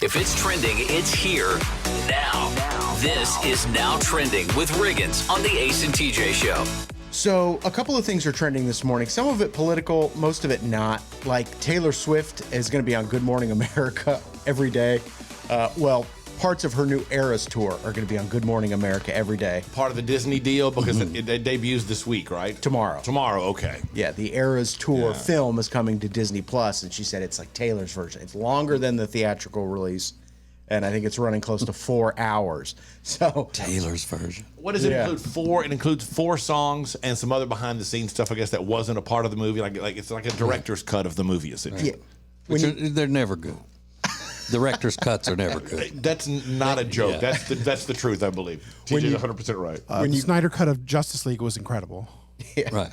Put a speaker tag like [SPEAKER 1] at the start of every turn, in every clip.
[SPEAKER 1] If it's trending, it's here now. This is Now Trending with Riggins on the Ace and TJ Show.
[SPEAKER 2] So a couple of things are trending this morning. Some of it political, most of it not. Like Taylor Swift is going to be on Good Morning America every day. Parts of her new Eras tour are going to be on Good Morning America every day.
[SPEAKER 3] Part of the Disney deal because it debuts this week, right?
[SPEAKER 2] Tomorrow, okay. Yeah, the Eras tour film is coming to Disney Plus, and she said it's like Taylor's version. It's longer than the theatrical release, and I think it's running close to 4 hours. So
[SPEAKER 4] Taylor's version.
[SPEAKER 3] What does it include? It includes 4 songs and some other behind-the-scenes stuff, I guess, that wasn't a part of the movie. Like it's like a director's cut of the movie, essentially.
[SPEAKER 2] Yeah.
[SPEAKER 4] They're never good. Director's cuts are never good.
[SPEAKER 3] That's not a joke. Yeah. That's the truth, I believe. TJ's 100% right.
[SPEAKER 5] The Snyder cut of Justice League was incredible.
[SPEAKER 2] Yeah.
[SPEAKER 4] Right.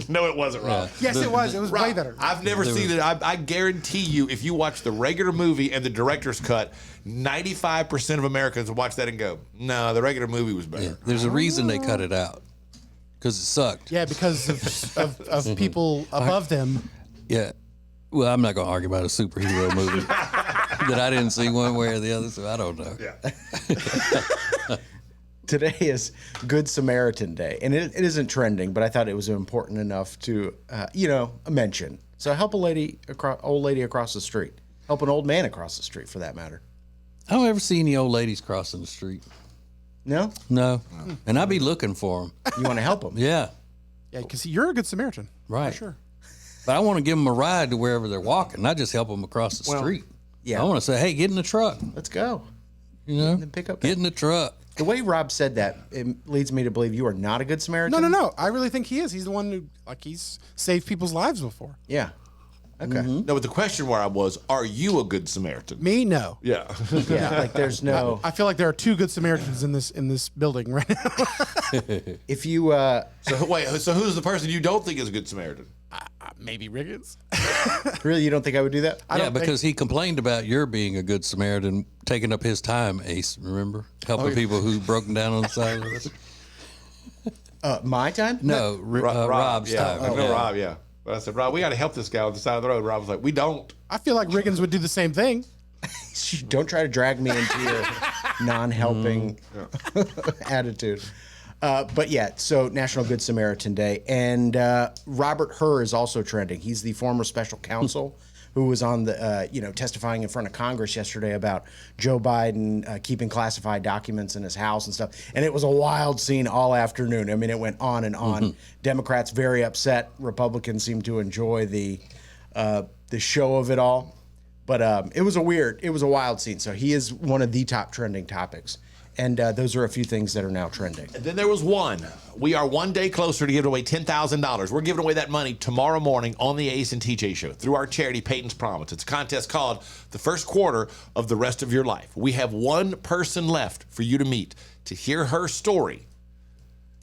[SPEAKER 3] No, it wasn't, Rob.
[SPEAKER 5] Yes, it was. It was
[SPEAKER 3] Rob,
[SPEAKER 5] way better.
[SPEAKER 3] I've never seen it. I guarantee you, if you watch the regular movie and the director's cut, 95% of Americans will watch that and go, no, the regular movie was better.
[SPEAKER 4] Yeah. There's a reason they cut it out. Because it sucked.
[SPEAKER 5] Yeah, because of people above them.
[SPEAKER 4] Yeah. Well, I'm not going to argue about a superhero movie that I didn't see one way or the other, so I don't know.
[SPEAKER 3] Yeah.
[SPEAKER 2] Today is Good Samaritan Day, and it isn't trending, but I thought it was important enough to, mention. So help old lady across the street. Help an old man across the street, for that matter.
[SPEAKER 4] I don't ever see any old ladies crossing the street.
[SPEAKER 2] No?
[SPEAKER 4] No. And I'd be looking for them.
[SPEAKER 2] You want to help them?
[SPEAKER 4] Yeah.
[SPEAKER 5] Yeah, because you're a good Samaritan.
[SPEAKER 4] Right.
[SPEAKER 5] For sure.
[SPEAKER 4] But I want to give them a ride to wherever they're walking, not just help them across the street.
[SPEAKER 2] Yeah.
[SPEAKER 4] I want to say, hey, get in the truck.
[SPEAKER 2] Let's go.
[SPEAKER 4] You know?
[SPEAKER 2] Pick up
[SPEAKER 4] get in the truck.
[SPEAKER 2] The way Rob said that, it leads me to believe you are not a good Samaritan.
[SPEAKER 5] No. I really think he is. He's the one who, he's saved people's lives before.
[SPEAKER 2] Yeah. Okay.
[SPEAKER 3] No, but the question where I was, are you a good Samaritan?
[SPEAKER 5] Me, no.
[SPEAKER 3] Yeah.
[SPEAKER 2] Yeah, like there's no...
[SPEAKER 5] I feel like there are 2 good Samaritans in this building right now.
[SPEAKER 2] If you...
[SPEAKER 3] So who's the person you don't think is a good Samaritan?
[SPEAKER 5] Maybe Riggins.
[SPEAKER 2] Really, you don't think I would do that?
[SPEAKER 4] Because he complained about your being a good Samaritan, taking up his time, Ace, remember? Helping people who broken down on the side of the road.
[SPEAKER 2] My time?
[SPEAKER 4] No, Rob's time.
[SPEAKER 3] Rob, yeah. But I said, Rob, we got to help this guy on the side of the road. Rob was like, we don't.
[SPEAKER 5] I feel like Riggins would do the same thing.
[SPEAKER 2] Don't try to drag me into your non-helping attitude. But yeah, so National Good Samaritan Day. And Robert Hur is also trending. He's the former special counsel who was on the, testifying in front of Congress yesterday about Joe Biden keeping classified documents in his house and stuff. And it was a wild scene all afternoon. I mean, it went on and on. Democrats very upset. Republicans seemed to enjoy the show of it all. But it was a wild scene. So he is one of the top trending topics. And those are a few things that are now trending.
[SPEAKER 3] And then there was one. We are one day closer to giving away $10,000. We're giving away that money tomorrow morning on the Ace and TJ Show through our charity, Peyton's Promise. It's a contest called The First Quarter of the Rest of Your Life. We have one person left for you to meet to hear her story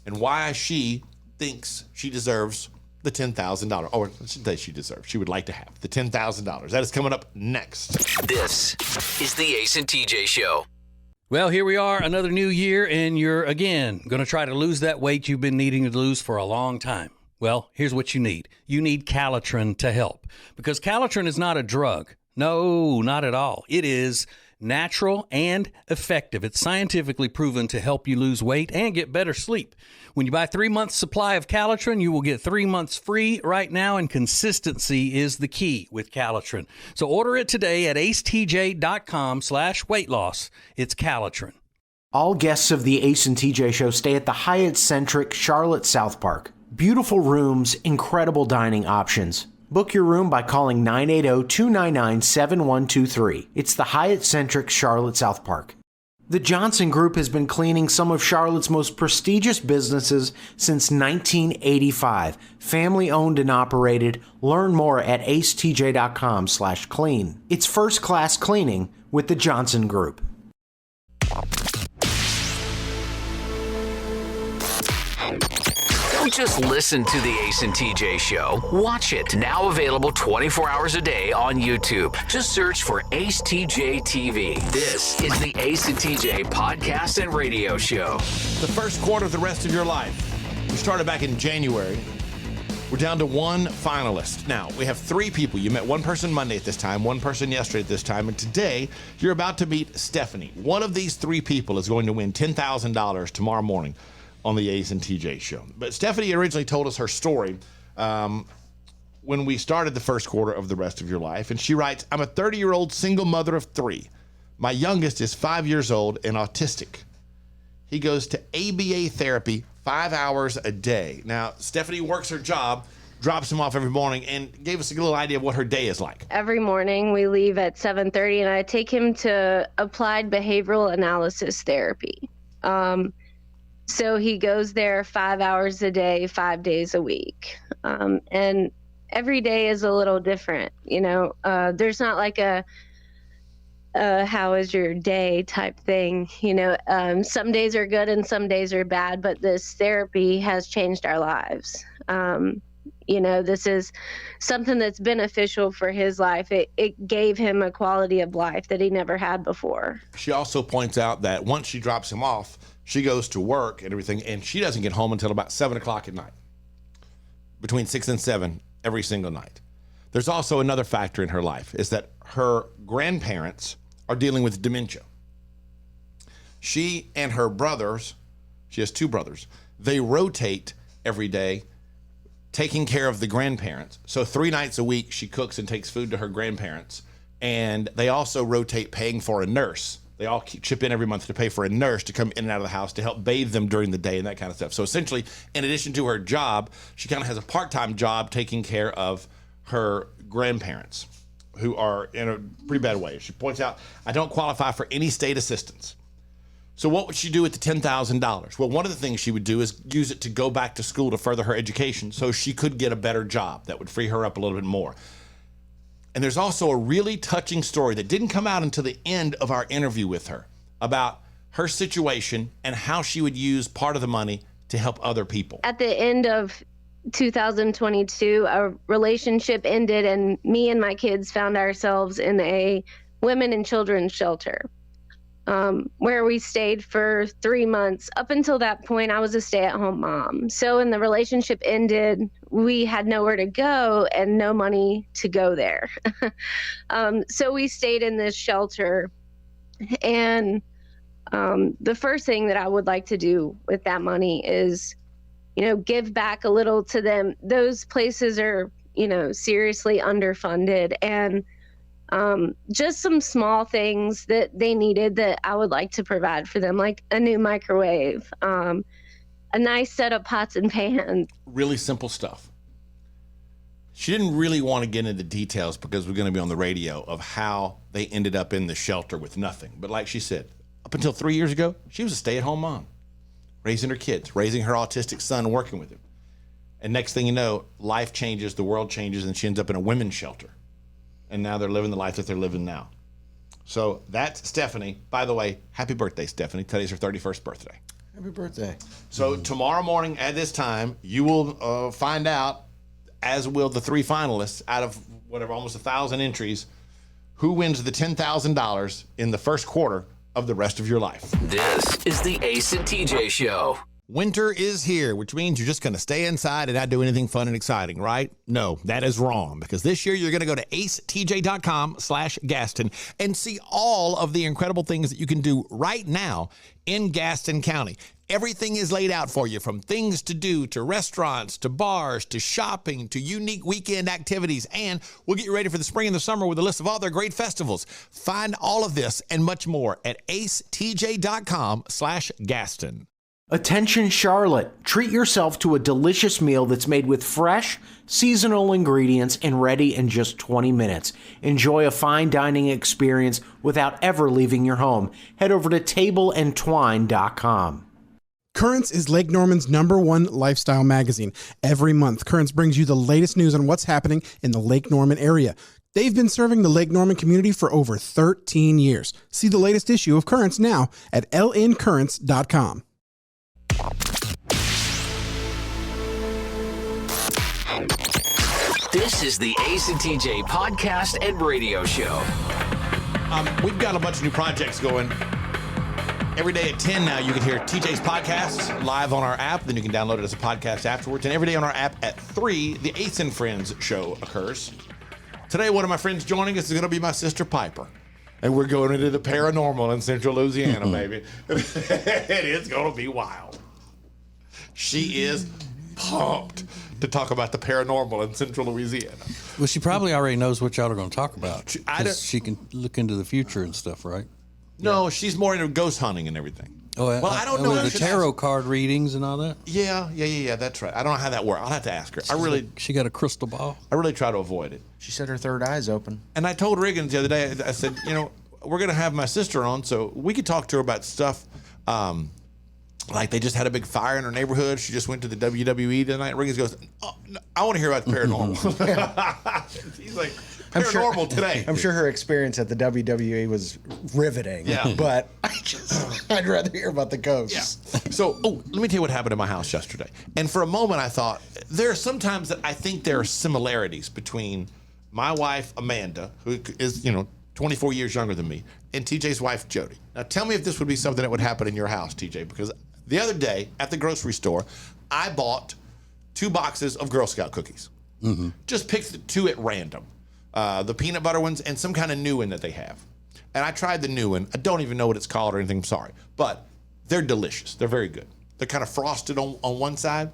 [SPEAKER 3] and why she thinks she deserves the $10,000. Or I shouldn't say she deserves. She would like to have the $10,000. That is coming up next.
[SPEAKER 1] This is the Ace and TJ Show.
[SPEAKER 4] Well, here we are, another new year, and you're, again, going to try to lose that weight you've been needing to lose for a long time. Well, here's what you need. You need Calitrin to help, because Calitrin is not a drug. No, not at all. It is natural and effective. It's scientifically proven to help you lose weight and get better sleep. When you buy 3 months supply of Calitrin, you will get 3 months free right now, and consistency is the key with Calitrin. So order it today at acetj.com/weight loss. It's Calitrin.
[SPEAKER 6] All guests of the Ace and TJ Show stay at the Hyatt-centric Charlotte South Park. Beautiful rooms, incredible dining options. Book your room by calling 980-299-7123. It's the Hyatt-centric Charlotte South Park. The Johnson Group has been cleaning some of Charlotte's most prestigious businesses since 1985. Family owned and operated. Learn more at acetj.com/clean. It's first class cleaning with the Johnson Group.
[SPEAKER 1] Don't just listen to the Ace and TJ Show. Watch it. Now available 24 hours a day on YouTube. Just search for Ace TJ TV. This is the Ace and TJ podcast and radio show.
[SPEAKER 3] The first quarter of the rest of your life. We started back in January. We're down to one finalist. Now, we have three people. You met one person Monday at this time, one person yesterday at this time, and today you're about to meet Stephanie. One of these three people is going to win $10,000 tomorrow morning on the Ace and TJ show. But Stephanie originally told us her story when we started the first quarter of The Rest of Your Life, and she writes, I'm a 30-year-old single mother of three. My youngest is 5 years old and autistic. He goes to ABA therapy 5 hours a day. Now, Stephanie works her job, drops him off every morning, and gave us a little idea of what her day is like.
[SPEAKER 7] Every morning we leave at 7:30, and I take him to applied behavioral analysis therapy. So he goes there 5 hours a day, 5 days a week. And every day is a little different. There's not like a how is your day type thing. Some days are good and some days are bad, but this therapy has changed our lives. This is something that's beneficial for his life. It gave him a quality of life that he never had before.
[SPEAKER 3] She also points out that once she drops him off, she goes to work and everything, and she doesn't get home until about 7 o'clock at night, between 6 and 7 every single night. There's also another factor in her life, is that her grandparents are dealing with dementia. She and her brothers, she has two brothers, they rotate every day taking care of the grandparents. So 3 nights a week, she cooks and takes food to her grandparents. And they also rotate paying for a nurse. They all chip in every month to pay for a nurse to come in and out of the house to help bathe them during the day and that kind of stuff. So essentially, in addition to her job, she kind of has a part-time job taking care of her grandparents who are in a pretty bad way. She points out, I don't qualify for any state assistance. So what would she do with the $10,000? Well, one of the things she would do is use it to go back to school to further her education so she could get a better job that would free her up a little bit more. And there's also a really touching story that didn't come out until the end of our interview with her about her situation and how she would use part of the money to help other people.
[SPEAKER 7] At the end of 2022, our relationship ended, and me and my kids found ourselves in a women and children's shelter, where we stayed for 3 months. Up until that point, I was a stay-at-home mom. So when the relationship ended, we had nowhere to go and no money to go there. So we stayed in this shelter. And the first thing that I would like to do with that money is, give back a little to them. Those places are, seriously underfunded, and just some small things that they needed that I would like to provide for them, like a new microwave, a nice set of pots and pans.
[SPEAKER 3] Really simple stuff. She didn't really want to get into details because we're going to be on the radio of how they ended up in the shelter with nothing. But like she said, up until 3 years ago, she was a stay-at-home mom, raising her kids, raising her autistic son, working with him. And next thing you know, life changes, the world changes, and she ends up in a women's shelter. And now they're living the life that they're living now. So that's Stephanie. By the way, happy birthday, Stephanie. Today's her 31st birthday.
[SPEAKER 2] Happy birthday.
[SPEAKER 3] So tomorrow morning at this time, you will find out, as will the three finalists out of whatever, almost 1,000 entries, who wins the $10,000 in the first quarter of The Rest of Your Life.
[SPEAKER 1] This is the Ace and TJ Show.
[SPEAKER 3] Winter is here, which means you're just going to stay inside and not do anything fun and exciting, right? No, that is wrong, because this year you're going to go to acetj.com/Gaston and see all of the incredible things that you can do right now in Gaston County. Everything is laid out for you, from things to do, to restaurants, to bars, to shopping, to unique weekend activities, and we'll get you ready for the spring and the summer with a list of all their great festivals. Find all of this and much more at acetj.com/Gaston.
[SPEAKER 6] Attention Charlotte, treat yourself to a delicious meal that's made with fresh, seasonal ingredients and ready in just 20 minutes. Enjoy a fine dining experience without ever leaving your home. Head over to tableandtwine.com.
[SPEAKER 5] Currents is Lake Norman's #1 lifestyle magazine. Every month, Currents brings you the latest news on what's happening in the Lake Norman area. They've been serving the Lake Norman community for over 13 years. See the latest issue of Currents now at lncurrents.com.
[SPEAKER 1] This is the Ace and TJ podcast and radio show.
[SPEAKER 3] We've got a bunch of new projects going, Every day at 10 now, you can hear TJ's podcast live on our app. Then you can download it as a podcast afterwards. And every day on our app at 3, the Ace and Friends show occurs. Today, one of my friends joining us is going to be my sister Piper. And we're going into the paranormal in Central Louisiana, baby. It is going to be wild. She is pumped to talk about the paranormal in Central Louisiana.
[SPEAKER 4] Well, she probably already knows what y'all are going to talk about.
[SPEAKER 3] I don't-
[SPEAKER 4] 'Cause she can look into the future and stuff, right?
[SPEAKER 3] No, she's more into ghost hunting and everything.
[SPEAKER 4] Oh,
[SPEAKER 3] Well, I don't know.
[SPEAKER 4] with
[SPEAKER 3] I
[SPEAKER 4] the
[SPEAKER 3] should
[SPEAKER 4] tarot
[SPEAKER 3] ask-
[SPEAKER 4] card readings and all that.
[SPEAKER 3] Yeah. That's right. I don't know how that works. I'll have to ask her.
[SPEAKER 4] She got a crystal ball.
[SPEAKER 3] I really try to avoid it.
[SPEAKER 2] She said her third eye's open.
[SPEAKER 3] And I told Riggins the other day, I said, we're going to have my sister on, so we could talk to her about stuff. Like they just had a big fire in her neighborhood. She just went to the WWE tonight. Riggins goes, oh, no, I want to hear about the paranormal. He's like, paranormal today.
[SPEAKER 2] I'm sure her experience at the WWE was riveting.
[SPEAKER 3] Yeah.
[SPEAKER 2] But I'd rather hear about the ghosts.
[SPEAKER 3] Yeah. So, let me tell you what happened in my house yesterday. And for a moment, I thought, there are some times that I think there are similarities between my wife, Amanda, who is, 24 years younger than me, and TJ's wife, Jody. Now, tell me if this would be something that would happen in your house, TJ, because the other day at the grocery store, I bought 2 boxes of Girl Scout cookies. Mm-hmm. Just picked 2 at random. The peanut butter ones and some kind of new one that they have. And I tried the new one. I don't even know what it's called or anything. I'm sorry. But they're delicious. They're very good. They're kind of frosted on one side.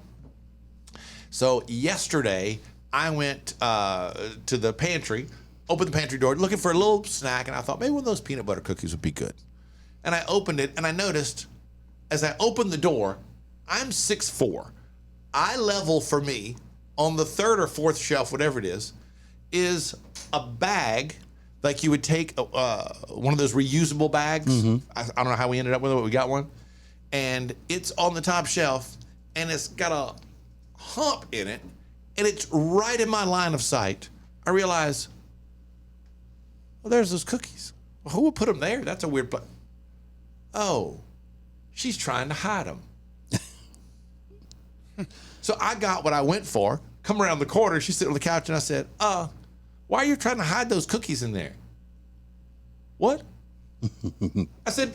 [SPEAKER 3] So yesterday, I went to the pantry, opened the pantry door, looking for a little snack, and I thought maybe one of those peanut butter cookies would be good. And I opened it, and I noticed as I opened the door, I'm 6'4". Eye level for me on the 3rd or 4th shelf, whatever it is a bag like you would take one of those reusable bags. Mm-hmm. I don't know how we ended up with it, but we got one. And it's on the top shelf, and it's got a hump in it, and it's right in my line of sight. I realize, well, there's those cookies. Well, who would put them there? That's a weird place. Oh, she's trying to hide them. So I got what I went for. Come around the corner, she's sitting on the couch, and I said, why are you trying to hide those cookies in there? What? I said,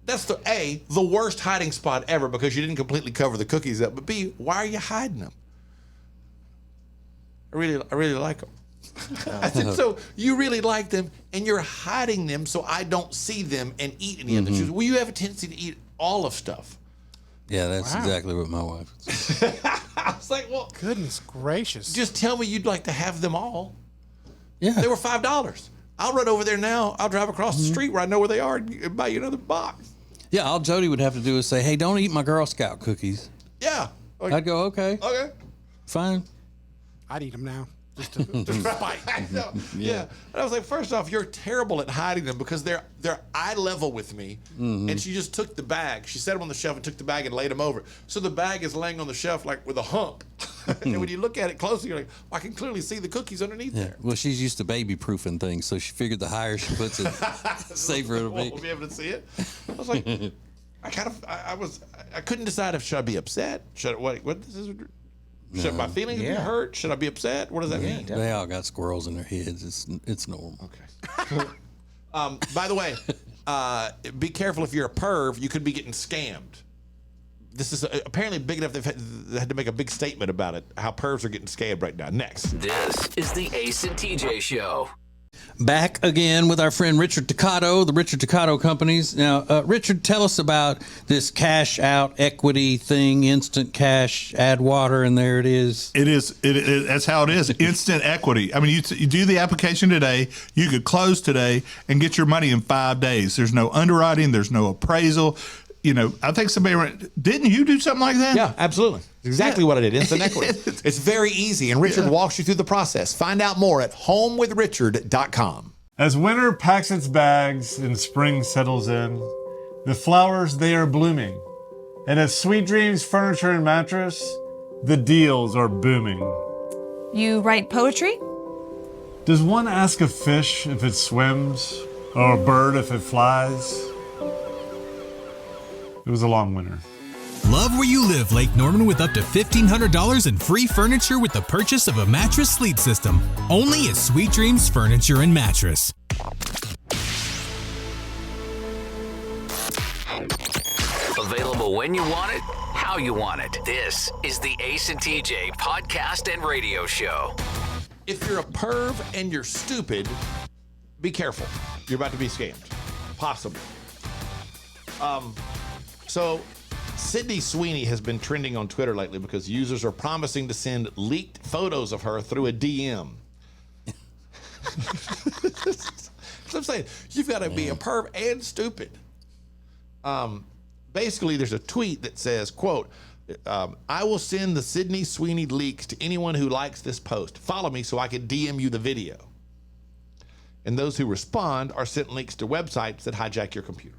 [SPEAKER 3] that's the worst hiding spot ever because you didn't completely cover the cookies up. But B, why are you hiding them? I really like them. I said, so you really like them and you're hiding them so I don't see them and eat any of the juice. Well, you have a tendency to eat all of stuff.
[SPEAKER 4] Yeah, that's exactly what my wife said.
[SPEAKER 3] I was like, well,
[SPEAKER 5] Goodness gracious.
[SPEAKER 3] just tell me you'd like to have them all.
[SPEAKER 4] Yeah.
[SPEAKER 3] They were $5. I'll run over there now. I'll drive across the street where I know where they are and buy you another box.
[SPEAKER 4] Yeah, all Jody would have to do is say, hey, don't eat my Girl Scout cookies.
[SPEAKER 3] Yeah. Like,
[SPEAKER 4] I'd go, okay,
[SPEAKER 3] okay.
[SPEAKER 4] fine.
[SPEAKER 5] I'd eat them now. Just
[SPEAKER 3] Right. I know. Yeah. And I was like, first off, you're terrible at hiding them because they're eye level with me. And she just took the bag. She set them on the shelf and took the bag and laid them over. So the bag is laying on the shelf like with a hump. And when you look at it closely, you're like, well, I can clearly see the cookies underneath there.
[SPEAKER 4] Well, she's used to baby proofing things, so she figured the higher she puts it, safer it'll be.
[SPEAKER 3] We'll be able to see it. I was like, I couldn't decide if should I be upset? Should my feelings be hurt? Should I be upset? What does that mean?
[SPEAKER 4] They all got squirrels in their heads. It's normal.
[SPEAKER 3] Okay. By the way, be careful if you're a perv. You could be getting scammed. This is apparently big enough they had to make a big statement about it, how pervs are getting scammed right now. Next.
[SPEAKER 1] This is the Ace and TJ Show.
[SPEAKER 4] Back again with our friend Richard Toccato, the Richard Toccato Companies. Now, Richard, tell us about this cash out equity thing, instant cash, add water, and there it is.
[SPEAKER 8] It is. That's how it is. Instant equity. I mean, you do the application today, you could close today and get your money in 5 days. There's no underwriting. There's no appraisal. I think didn't you do something like that?
[SPEAKER 3] Yeah, absolutely. Exactly what I did. Instant equity. It's very easy, and Richard walks you through the process. Find out more at homewithrichard.com.
[SPEAKER 9] As winter packs its bags and spring settles in, the flowers, they are blooming. And at Sweet Dreams Furniture and Mattress, the deals are booming.
[SPEAKER 10] You write poetry?
[SPEAKER 9] Does one ask a fish if it swims, or a bird if it flies? It was a long winter.
[SPEAKER 11] Love where you live, Lake Norman, with up to $1,500 in free furniture with the purchase of a mattress sleep system. Only at Sweet Dreams Furniture and Mattress.
[SPEAKER 1] Available when you want it, how you want it. This is the Ace and TJ podcast and radio show.
[SPEAKER 3] If you're a perv and you're stupid, be careful. You're about to be scammed. Possibly. So Sydney Sweeney has been trending on Twitter lately because users are promising to send leaked photos of her through a DM. So I'm saying, you've got to be a perv and stupid. Basically, there's a tweet that says, quote, I will send the Sydney Sweeney leaks to anyone who likes this post. Follow me so I can DM you the video. And those who respond are sent links to websites that hijack your computer.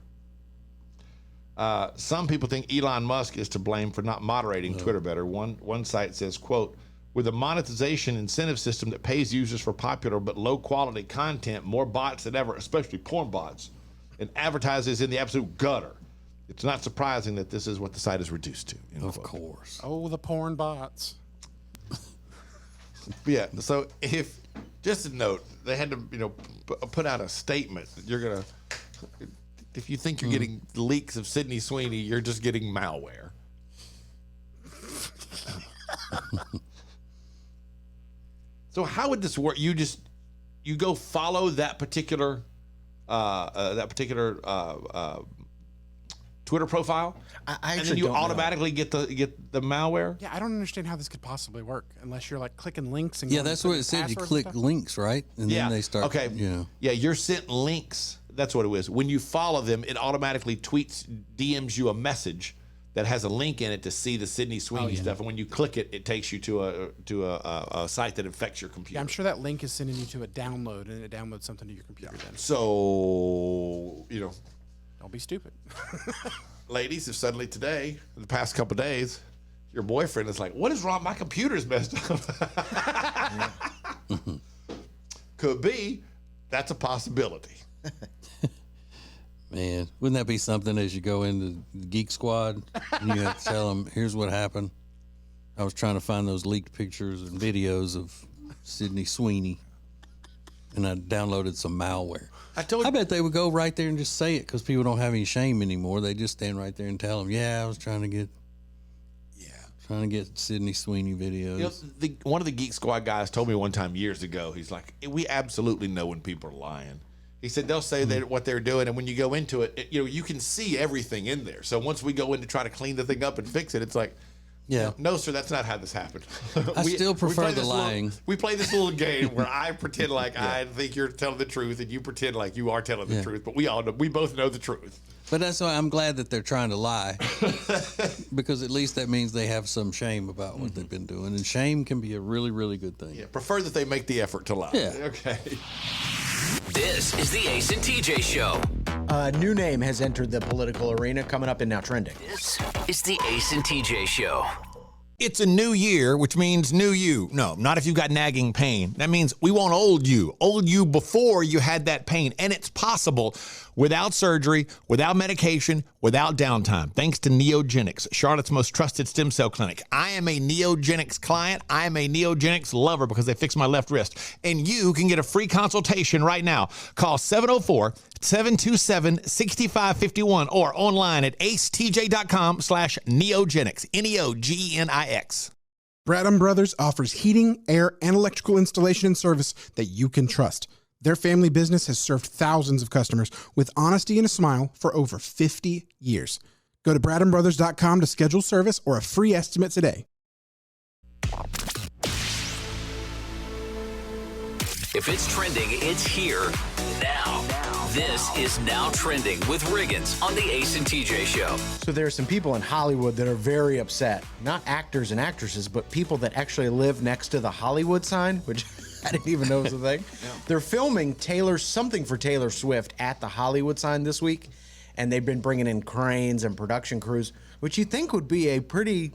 [SPEAKER 3] Some people think Elon Musk is to blame for not moderating Twitter better. One site says, quote, with a monetization incentive system that pays users for popular but low quality content, more bots than ever, especially porn bots, and advertisers in the absolute gutter. It's not surprising that this is what the site is reduced to.
[SPEAKER 4] Of course.
[SPEAKER 5] Oh, the porn bots.
[SPEAKER 3] Yeah. So if, just a note, they had to, put out a statement that you're gonna, if you think you're getting leaks of Sydney Sweeney, you're just getting malware. So how would this work? You go follow that particular Twitter profile, and then you automatically get the malware.
[SPEAKER 5] Yeah, I don't understand how this could possibly work unless you're like clicking links and
[SPEAKER 4] Yeah, that's what it said. You click links, right? And then they start.
[SPEAKER 3] Okay. Yeah, you're sent links. That's what it is. When you follow them, it automatically DMs you a message that has a link in it to see the Sydney Sweeney stuff. And when you click it, it takes you to a site that infects your computer.
[SPEAKER 5] Yeah, I'm sure that link is sending you to a download, and it downloads something to your computer then.
[SPEAKER 3] So,
[SPEAKER 5] don't be stupid.
[SPEAKER 3] Ladies, if suddenly today, the past couple of days, your boyfriend is like, what is wrong? My computer's messed up. Could be. That's a possibility.
[SPEAKER 4] Man, wouldn't that be something as you go into the Geek Squad and you have to tell them, here's what happened. I was trying to find those leaked pictures and videos of Sydney Sweeney, and I downloaded some malware. I bet they would go right there and just say it because people don't have any shame anymore. They just stand right there and tell them, I was trying to get Sydney Sweeney videos.
[SPEAKER 3] One of the Geek Squad guys told me one time years ago, he's like, we absolutely know when people are lying. He said they'll say what they're doing, and when you go into it, you can see everything in there. So once we go in to try to clean the thing up and fix it, it's like, no, sir, that's not how this happened.
[SPEAKER 4] I still prefer the lying.
[SPEAKER 3] We play this little game where I pretend like I think you're telling the truth, and you pretend like you are telling the truth, but we both know the truth.
[SPEAKER 4] But that's why I'm glad that they're trying to lie, because at least that means they have some shame about what they've been doing, and shame can be a really, really good thing.
[SPEAKER 3] Yeah, prefer that they make the effort to lie.
[SPEAKER 4] Yeah.
[SPEAKER 3] Okay.
[SPEAKER 1] This is the Ace and TJ Show.
[SPEAKER 2] A new name has entered the political arena, coming up and now trending.
[SPEAKER 1] This is the Ace and TJ Show.
[SPEAKER 3] It's a new year, which means new you. No, not if you've got nagging pain. That means we want old you before you had that pain. And it's possible without surgery, without medication, without downtime. Thanks to Neogenics, Charlotte's most trusted stem cell clinic. I am a Neogenics client. I am a Neogenics lover because they fixed my left wrist. And you can get a free consultation right now. Call 704-727-6551 or online at acetj.com/neogenics, Neogenics.
[SPEAKER 5] Bradham Brothers offers heating, air, and electrical installation and service that you can trust. Their family business has served thousands of customers with honesty and a smile for over 50 years. Go to bradhambrothers.com to schedule service or a free estimate today.
[SPEAKER 1] If it's trending, it's here now. This is Now Trending with Riggins on the Ace and TJ Show.
[SPEAKER 2] So there are some people in Hollywood that are very upset. Not actors and actresses, but people that actually live next to the Hollywood sign, which I didn't even know was a thing. They're filming something for Taylor Swift at the Hollywood sign this week, and they've been bringing in cranes and production crews, which you think would be a pretty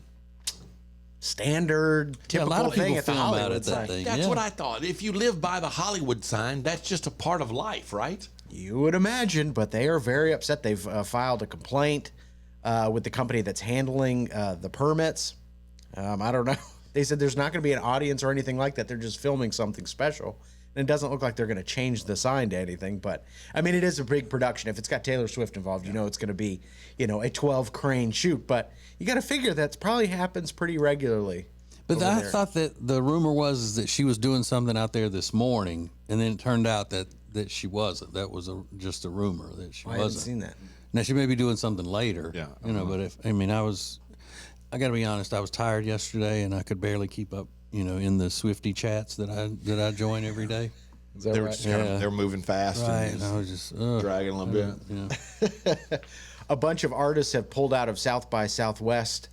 [SPEAKER 2] standard, typical thing at the Hollywood sign.
[SPEAKER 3] That's what I thought. If you live by the Hollywood sign, that's just a part of life, right?
[SPEAKER 2] You would imagine, but they are very upset. They've filed a complaint with the company that's handling the permits. I don't know. They said there's not going to be an audience or anything like that. They're just filming something special. And it doesn't look like they're going to change the sign to anything, but I mean, it is a big production. If it's got Taylor Swift involved, you know it's going to be, a 12 crane shoot. But you got to figure that probably happens pretty regularly.
[SPEAKER 4] But I thought that the rumor was that she was doing something out there this morning, and then it turned out that she wasn't. That was just a rumor that she wasn't.
[SPEAKER 2] I haven't seen that.
[SPEAKER 4] Now she may be doing something later.
[SPEAKER 3] Yeah.
[SPEAKER 4] But I got to be honest, I was tired yesterday, and I could barely keep up. In the Swifty chats that I join every day.
[SPEAKER 2] Is that
[SPEAKER 3] They were
[SPEAKER 2] right?
[SPEAKER 3] just they're moving fast,
[SPEAKER 4] Right,
[SPEAKER 3] and
[SPEAKER 4] and I was just
[SPEAKER 3] dragging a little bit.
[SPEAKER 2] A bunch of artists have pulled out of South by Southwest,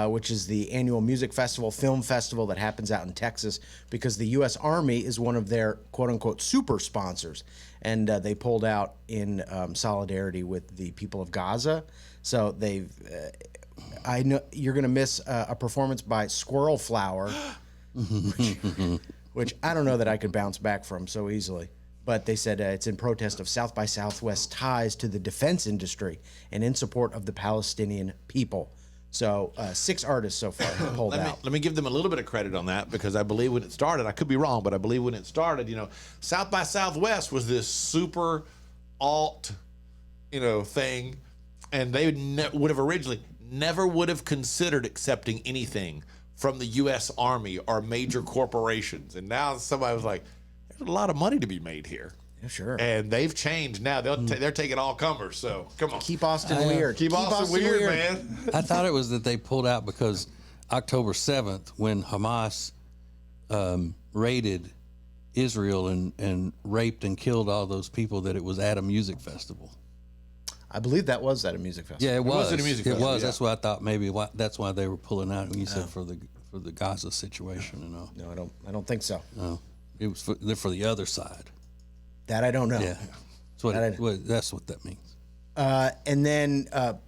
[SPEAKER 2] which is the annual music festival, film festival that happens out in Texas, because the U.S. Army is one of their quote-unquote super sponsors. And they pulled out in solidarity with the people of Gaza. So they've... I know you're going to miss a performance by Squirrel Flower, which I don't know that I could bounce back from so easily. But they said it's in protest of South by Southwest ties to the defense industry and in support of the Palestinian people. So 6 artists so far have pulled out.
[SPEAKER 3] Let me give them a little bit of credit on that, because I believe when it started, I could be wrong, but I believe when it started, South by Southwest was this super alt, thing, and they would have originally never would have considered accepting anything from the U.S. Army or major corporations. And now somebody was like, there's a lot of money to be made here.
[SPEAKER 2] Yeah, sure.
[SPEAKER 3] And they've changed now. They're taking all comers. So come on.
[SPEAKER 2] Keep Austin weird.
[SPEAKER 3] Keep Austin weird, man.
[SPEAKER 4] I thought it was that they pulled out because October 7th, when Hamas raided Israel and raped and killed all those people, that it was at a music festival.
[SPEAKER 2] I believe that was at a music festival.
[SPEAKER 4] Yeah, it was.
[SPEAKER 3] at a music festival, yeah.
[SPEAKER 4] That's why I thought maybe that's why they were pulling out when you said for the Gaza situation and all.
[SPEAKER 2] No, I don't think so.
[SPEAKER 4] No, it was for the other side.
[SPEAKER 2] That I don't know.
[SPEAKER 4] Yeah, that's what that means.
[SPEAKER 2] And then, and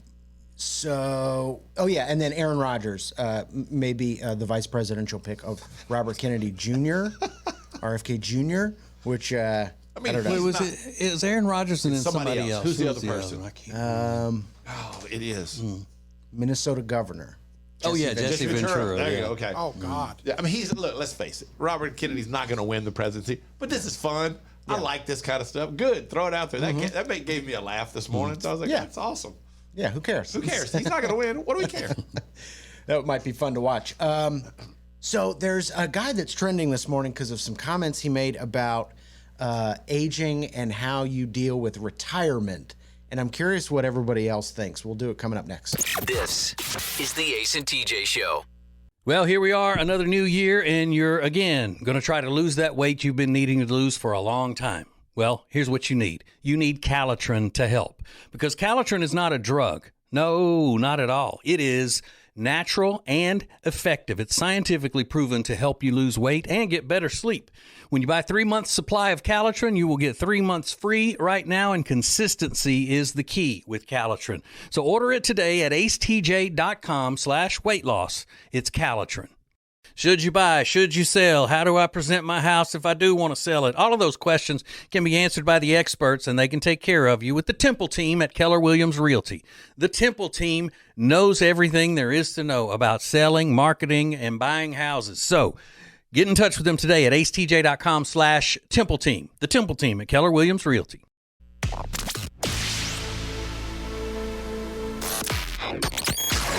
[SPEAKER 2] then Aaron Rodgers, maybe the vice presidential pick of Robert Kennedy Jr., RFK Jr., which I don't know.
[SPEAKER 4] It was Aaron Rodgers and then somebody else.
[SPEAKER 3] Who's the other person?
[SPEAKER 4] I can't
[SPEAKER 3] It is.
[SPEAKER 2] Minnesota governor.
[SPEAKER 4] Jesse Ventura.
[SPEAKER 3] There you go. Okay.
[SPEAKER 5] Oh God.
[SPEAKER 3] Yeah, I mean, let's face it. Robert Kennedy's not going to win the presidency, but this is fun. Yeah. I like this kind of stuff. Good. Throw it out there. That gave me a laugh this morning. So I was like, that's awesome.
[SPEAKER 2] Yeah, who cares?
[SPEAKER 3] Who cares? He's not going to win. What do we care?
[SPEAKER 2] That might be fun to watch. So there's a guy that's trending this morning because of some comments he made about aging and how you deal with retirement. And I'm curious what everybody else thinks. We'll do it coming up next.
[SPEAKER 1] This is the Ace and TJ Show.
[SPEAKER 4] Well, here we are, another new year, and you're, again, going to try to lose that weight you've been needing to lose for a long time. Well, here's what you need. You need Calitrin to help, because Calitrin is not a drug. No, not at all. It is natural and effective. It's scientifically proven to help you lose weight and get better sleep. When you buy 3 months supply of Calitrin, you will get 3 months free right now, and consistency is the key with Calitrin. So order it today at acetj.com/weight loss. It's Calitrin. Should you buy? Should you sell? How do I present my house if I do want to sell it? All of those questions can be answered by the experts, and they can take care of you with the Temple team at Keller Williams Realty. The Temple team knows everything there is to know about selling, marketing, and buying houses. So get in touch with them today at acetj.com/Temple team. The Temple team at Keller Williams Realty.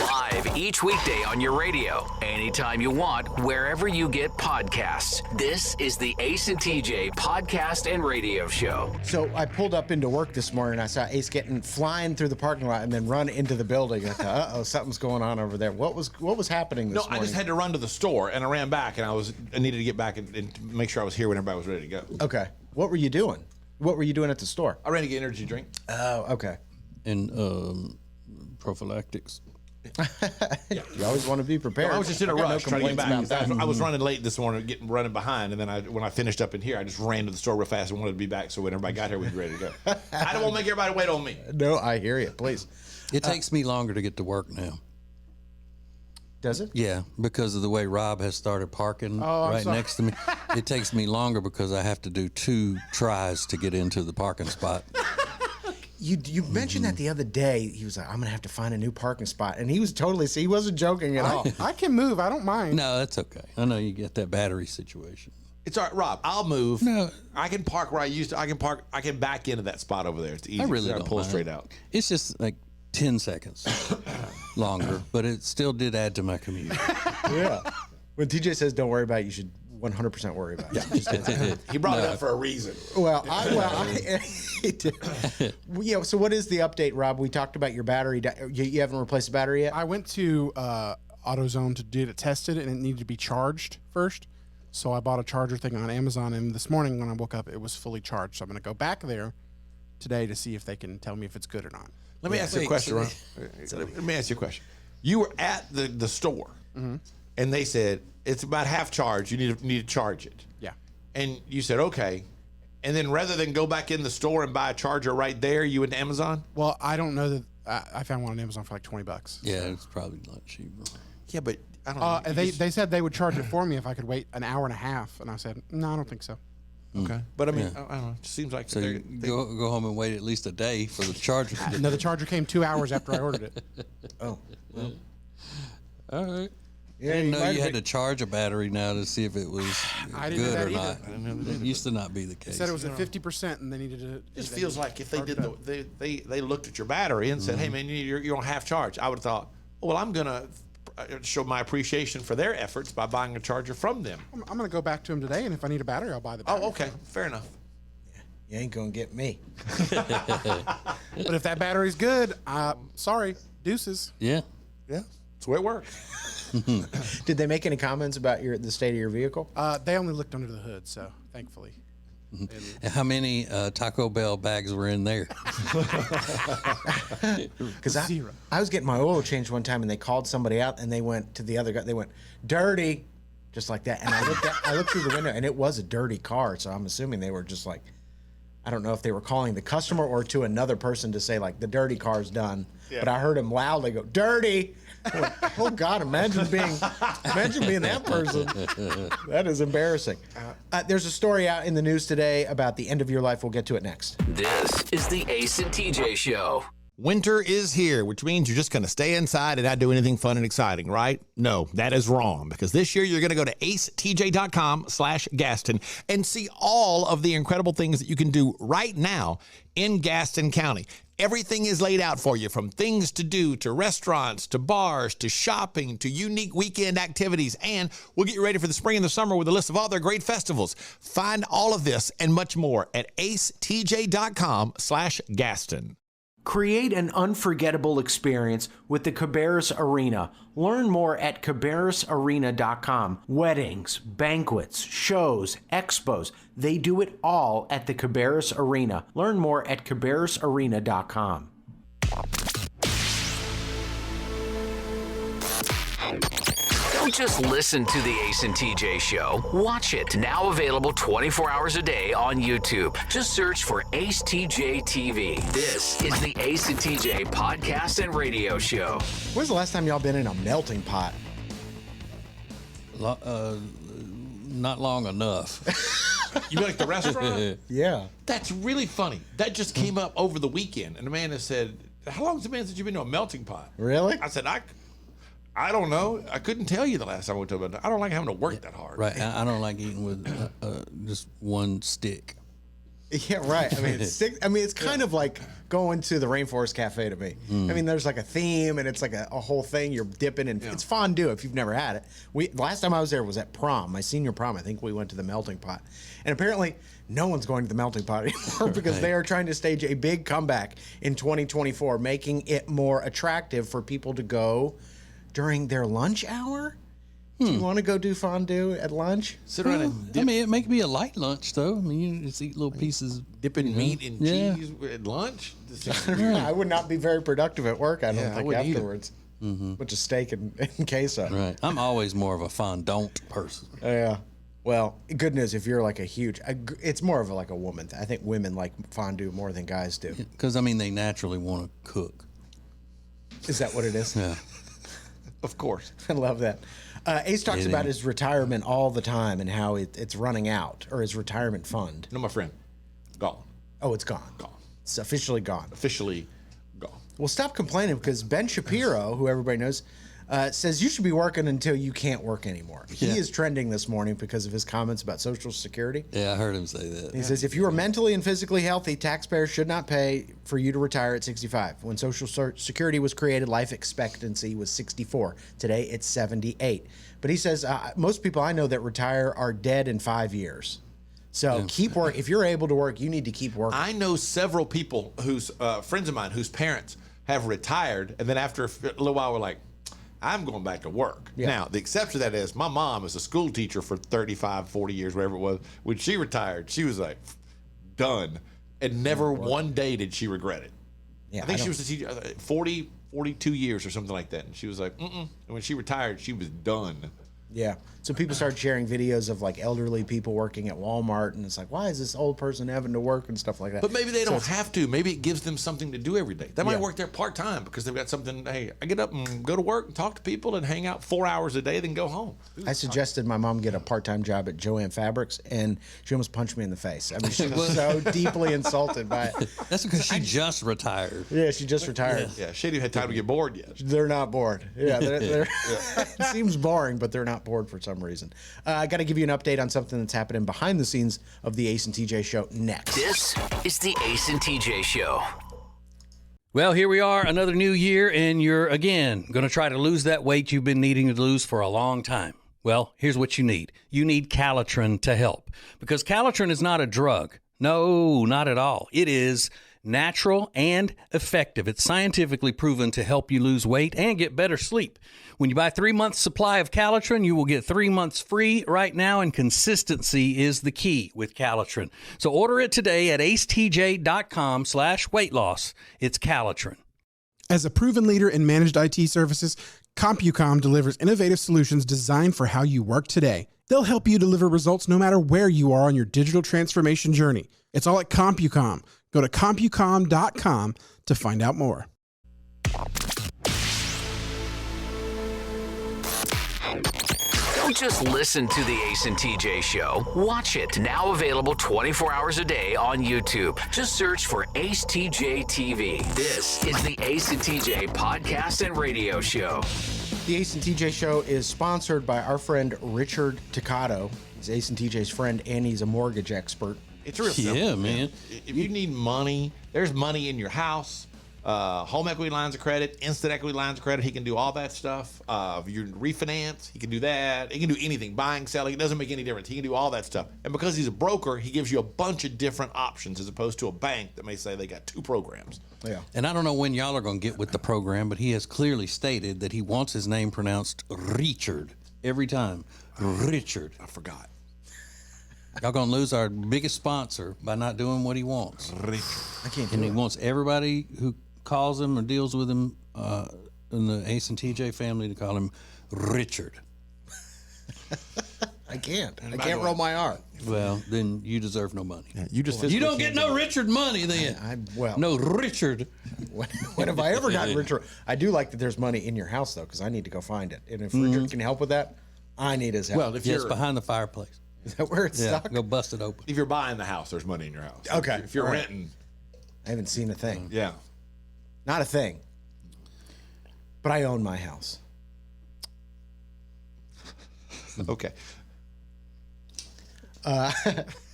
[SPEAKER 1] Live each weekday on your radio, anytime you want, wherever you get podcasts. This is the Ace and TJ podcast and radio show.
[SPEAKER 2] So I pulled up into work this morning. I saw Ace flying through the parking lot and then run into the building. I thought, uh-oh, something's going on over there. What was happening this morning?
[SPEAKER 3] I just had to run to the store, and I ran back, and I needed to get back and make sure I was here when everybody was ready to go.
[SPEAKER 2] Okay. What were you doing? What were you doing at the store?
[SPEAKER 3] I ran to get energy drink.
[SPEAKER 2] Oh, okay.
[SPEAKER 4] And prophylactics.
[SPEAKER 2] You always want to be prepared.
[SPEAKER 3] I was just in a rush trying to get back.
[SPEAKER 2] That.
[SPEAKER 3] I was running late this morning, running behind, and then when I finished up in here, I just ran to the store real fast and wanted to be back so when everybody got here, we'd be ready to go. I don't want to make everybody wait on me.
[SPEAKER 2] No, I hear you. Please.
[SPEAKER 4] It takes me longer to get to work now.
[SPEAKER 2] Does it?
[SPEAKER 4] Yeah, because of the way Rob has started parking next to me. It takes me longer because I have to do 2 tries to get into the parking spot.
[SPEAKER 2] You mentioned that the other day. He was like, I'm going to have to find a new parking spot. And he was he wasn't joking at all.
[SPEAKER 5] I can move. I don't mind.
[SPEAKER 4] No, that's okay. I know you get that battery situation.
[SPEAKER 3] It's all right, Rob. I'll move.
[SPEAKER 4] No.
[SPEAKER 3] I can park where I used to. I can back into that spot over there. It's easy.
[SPEAKER 4] I really
[SPEAKER 3] I
[SPEAKER 4] don't
[SPEAKER 3] pull
[SPEAKER 4] mind.
[SPEAKER 3] straight out.
[SPEAKER 4] It's just like 10 seconds longer, but it still did add to my commute.
[SPEAKER 2] Yeah. When TJ says don't worry about it, you should 100% worry about it.
[SPEAKER 3] He brought it up for a reason.
[SPEAKER 2] Well, so what is the update, Rob? We talked about your battery. You haven't replaced the battery yet?
[SPEAKER 5] I went to AutoZone to get it tested, and it needed to be charged first. So I bought a charger thing on Amazon, and this morning when I woke up, it was fully charged. So I'm going to go back there today to see if they can tell me if it's good or not.
[SPEAKER 3] Let me ask you a question, Ron. Let me ask you a question. You were at the store, and they said it's about half charge. You need to charge it.
[SPEAKER 5] Yeah.
[SPEAKER 3] And you said okay. And then rather than go back in the store and buy a charger right there, you went to Amazon?
[SPEAKER 5] Well, I don't know that I found one on Amazon for like $20.
[SPEAKER 4] Yeah, it's probably not cheap.
[SPEAKER 3] Yeah, but I don't know.
[SPEAKER 5] They said they would charge it for me if I could wait an hour and a half, and I said no, I don't think so.
[SPEAKER 3] Okay. But I mean, I don't know. It seems like
[SPEAKER 4] So you go home and wait at least a day for the charger to get
[SPEAKER 5] No, the charger came 2 hours after I ordered it.
[SPEAKER 2] Oh. Well.
[SPEAKER 4] All right.
[SPEAKER 2] Yeah,
[SPEAKER 4] I didn't know you had
[SPEAKER 2] been-
[SPEAKER 4] to charge a battery now to see if it was
[SPEAKER 5] I didn't know
[SPEAKER 4] good
[SPEAKER 5] that
[SPEAKER 4] or
[SPEAKER 5] either.
[SPEAKER 4] not. It used to not be the
[SPEAKER 5] They
[SPEAKER 4] case.
[SPEAKER 5] said it was at 50%, and they needed to.
[SPEAKER 3] It just feels like if they did they looked at your battery and said, "Hey man, you're on half charge." I would have thought, "Oh, well, I'm gonna show my appreciation for their efforts by buying a charger from them."
[SPEAKER 5] I'm going to go back to them today, and if I need a battery, I'll buy the battery.
[SPEAKER 3] Oh, okay, fair enough.
[SPEAKER 2] You ain't going to get me.
[SPEAKER 5] But if that battery's good, sorry, deuces.
[SPEAKER 4] Yeah.
[SPEAKER 3] Yeah, that's the way it works.
[SPEAKER 2] Did they make any comments about the state of your vehicle?
[SPEAKER 5] They only looked under the hood, so thankfully.
[SPEAKER 4] And how many Taco Bell bags were in there?
[SPEAKER 2] Because I was getting my oil changed one time, and they called somebody out, and they went to the other guy. They went, dirty, just like that. And I looked through the window, and it was a dirty car. So I'm assuming they were just like, I don't know if they were calling the customer or to another person to say, like, the dirty car's done. Yeah. But I heard him loudly go, dirty. I went, oh, God, imagine being that person. That is embarrassing. There's a story out in the news today about the end of your life. We'll get to it next.
[SPEAKER 1] This is the Ace and TJ Show.
[SPEAKER 3] Winter is here, which means you're just going to stay inside and not do anything fun and exciting, right? No, that is wrong, because this year you're going to go to acetj.com/Gaston and see all of the incredible things that you can do right now in Gaston County. Everything is laid out for you, from things to do, to restaurants, to bars, to shopping, to unique weekend activities, and we'll get you ready for the spring and the summer with a list of all their great festivals. Find all of this and much more at acetj.com/Gaston.
[SPEAKER 6] Create an unforgettable experience with the Cabarrus Arena. Learn more at cabarrusarena.com. Weddings, banquets, shows, expos, they do it all at the Cabarrus Arena. Learn more at cabarrusarena.com.
[SPEAKER 1] Don't just listen to the Ace and TJ Show. Watch it. Now available 24 hours a day on YouTube. Just search for Ace TJ TV. This is the Ace and TJ podcast and radio show.
[SPEAKER 2] When's the last time y'all been in a melting pot?
[SPEAKER 4] Not long enough.
[SPEAKER 3] You mean like the restaurant?
[SPEAKER 2] Yeah.
[SPEAKER 3] That's really funny. That just came up over the weekend, and Amanda said, "How long has it been since you've been to a melting pot?"
[SPEAKER 2] Really?
[SPEAKER 3] I said, I don't know. I couldn't tell you the last time I went to a. I don't like having to work that hard.
[SPEAKER 4] Right. I don't like eating with just one stick.
[SPEAKER 2] Yeah, right. I mean, it's kind of like going to the Rainforest Cafe to me. I mean, there's like a theme, and it's like a whole thing. You're dipping, and it's fondue if you've never had it. The last time I was there was at prom, my senior prom. I think we went to the melting pot, and apparently no one's going to the melting pot anymore because they are trying to stage a big comeback in 2024, making it more attractive for people to go during their lunch hour. Do you want to go do fondue at lunch?
[SPEAKER 3] Sit around and dip,
[SPEAKER 4] I mean, it make me a light lunch though. I mean, you just eat little pieces.
[SPEAKER 3] dipping meat in cheese at lunch.
[SPEAKER 2] I would not be very productive at work, I don't
[SPEAKER 3] I
[SPEAKER 2] think,
[SPEAKER 3] wouldn't either.
[SPEAKER 2] afterwards. Bunch of steak and queso.
[SPEAKER 4] Right. I'm always more of a fondant person.
[SPEAKER 2] Yeah. Well, good news if you're like it's more of like a woman thing. I think women like fondue more than guys do.
[SPEAKER 4] Because, I mean, they naturally want to cook.
[SPEAKER 2] Is that what it is?
[SPEAKER 4] Yeah.
[SPEAKER 3] Of course.
[SPEAKER 2] I love that. Ace talks about his retirement all the time and how it's running out, or his retirement fund.
[SPEAKER 3] No, my friend. Gone.
[SPEAKER 2] Oh, it's gone.
[SPEAKER 3] Gone.
[SPEAKER 2] It's officially gone.
[SPEAKER 3] Officially gone.
[SPEAKER 2] Well, stop complaining, because Ben Shapiro, who everybody knows, says you should be working until you can't work anymore. He is trending this morning because of his comments about Social Security.
[SPEAKER 4] Yeah, I heard him say that.
[SPEAKER 2] He says if you are mentally and physically healthy, taxpayers should not pay for you to retire at 65. When Social Security was created, life expectancy was 64. Today, it's 78. But he says most people I know that retire are dead in 5 years. So keep work. If you're able to work, you need to keep working.
[SPEAKER 3] I know several people whose friends of mine whose parents have retired, and then after a little while were like, I'm going back to work.
[SPEAKER 2] Yeah.
[SPEAKER 3] Now, the exception to that is my mom is a school teacher for 35, 40 years, whatever it was. When she retired, she was like, done. And never one day did she regret it.
[SPEAKER 2] Yeah,
[SPEAKER 3] I think she was a teacher 40, 42 years or something like that. And she was like, mm-mm. And when she retired, she was done.
[SPEAKER 2] Yeah. So people started sharing videos of like elderly people working at Walmart, and it's like, why is this old person having to work and stuff like that?
[SPEAKER 3] But maybe they don't have to. Maybe it gives them something to do every day. They might work there part-time because they've got something. Hey, I get up and go to work and talk to people and hang out 4 hours a day, then go home.
[SPEAKER 2] I suggested my mom get a part-time job at Joann Fabrics, and she almost punched me in the face. I mean, she was so deeply insulted by it.
[SPEAKER 4] That's because she just retired.
[SPEAKER 2] Yeah, she just retired.
[SPEAKER 3] Yeah, she didn't have time to get bored yet.
[SPEAKER 2] They're not bored. Yeah, it seems boring, but they're not bored for some reason. I got to give you an update on something that's happening behind the scenes of the Ace and TJ show next.
[SPEAKER 1] This is the Ace and TJ show.
[SPEAKER 4] Well, here we are, another new year, and you're, again, going to try to lose that weight you've been needing to lose for a long time. Well, here's what you need. You need Calitrin to help, because Calitrin is not a drug. No, not at all. It is natural and effective. It's scientifically proven to help you lose weight and get better sleep. When you buy 3 months supply of Calitrin, you will get 3 months free right now, and consistency is the key with Calitrin. So order it today at acetj.com/weight loss. It's Calitrin.
[SPEAKER 5] As a proven leader in managed IT services, CompuCom delivers innovative solutions designed for how you work today. They'll help you deliver results no matter where you are on your digital transformation journey. It's all at CompuCom. Go to CompuCom.com to find out more.
[SPEAKER 1] Don't just listen to the Ace and TJ show. Watch it. Now available 24 hours a day on YouTube. Just search for Ace TJ TV. This is the Ace and TJ podcast and radio show.
[SPEAKER 2] The Ace and TJ show is sponsored by our friend Richard Toccato. He's Ace and TJ's friend, and he's a mortgage expert.
[SPEAKER 3] It's real simple.
[SPEAKER 4] Yeah, man.
[SPEAKER 3] If you need money, there's money in your house. Home equity lines of credit, instant equity lines of credit. He can do all that stuff. If you refinance, he can do that. He can do anything. Buying, selling, it doesn't make any difference. He can do all that stuff. And because he's a broker, he gives you a bunch of different options as opposed to a bank that may say they got 2 programs.
[SPEAKER 2] Yeah.
[SPEAKER 4] And I don't know when y'all are going to get with the program, but he has clearly stated that he wants his name pronounced Richard every time. Richard.
[SPEAKER 3] I forgot.
[SPEAKER 4] Y'all going to lose our biggest sponsor by not doing what he wants.
[SPEAKER 2] I can't
[SPEAKER 4] And
[SPEAKER 2] do
[SPEAKER 4] he
[SPEAKER 2] it.
[SPEAKER 4] wants everybody who calls him or deals with him in the Ace and TJ family to call him Richard.
[SPEAKER 2] I can't. I can't roll my R.
[SPEAKER 4] Well, then you deserve no money.
[SPEAKER 3] You just
[SPEAKER 4] You don't get no Richard money then. No Richard.
[SPEAKER 2] When have I ever gotten Richard? I do like that there's money in your house, though, because I need to go find it. And if Richard can help with that, I need his help.
[SPEAKER 3] Well, if
[SPEAKER 4] Yes,
[SPEAKER 3] you're
[SPEAKER 4] behind the fireplace.
[SPEAKER 2] Is that where it's
[SPEAKER 4] Yeah,
[SPEAKER 2] stuck?
[SPEAKER 4] go bust it open.
[SPEAKER 3] if you're buying the house, there's money in your house.
[SPEAKER 2] Okay.
[SPEAKER 3] If you're
[SPEAKER 2] All right.
[SPEAKER 3] renting,
[SPEAKER 2] I haven't seen a thing.
[SPEAKER 3] yeah.
[SPEAKER 2] Not a thing. But I own my house.
[SPEAKER 3] Okay.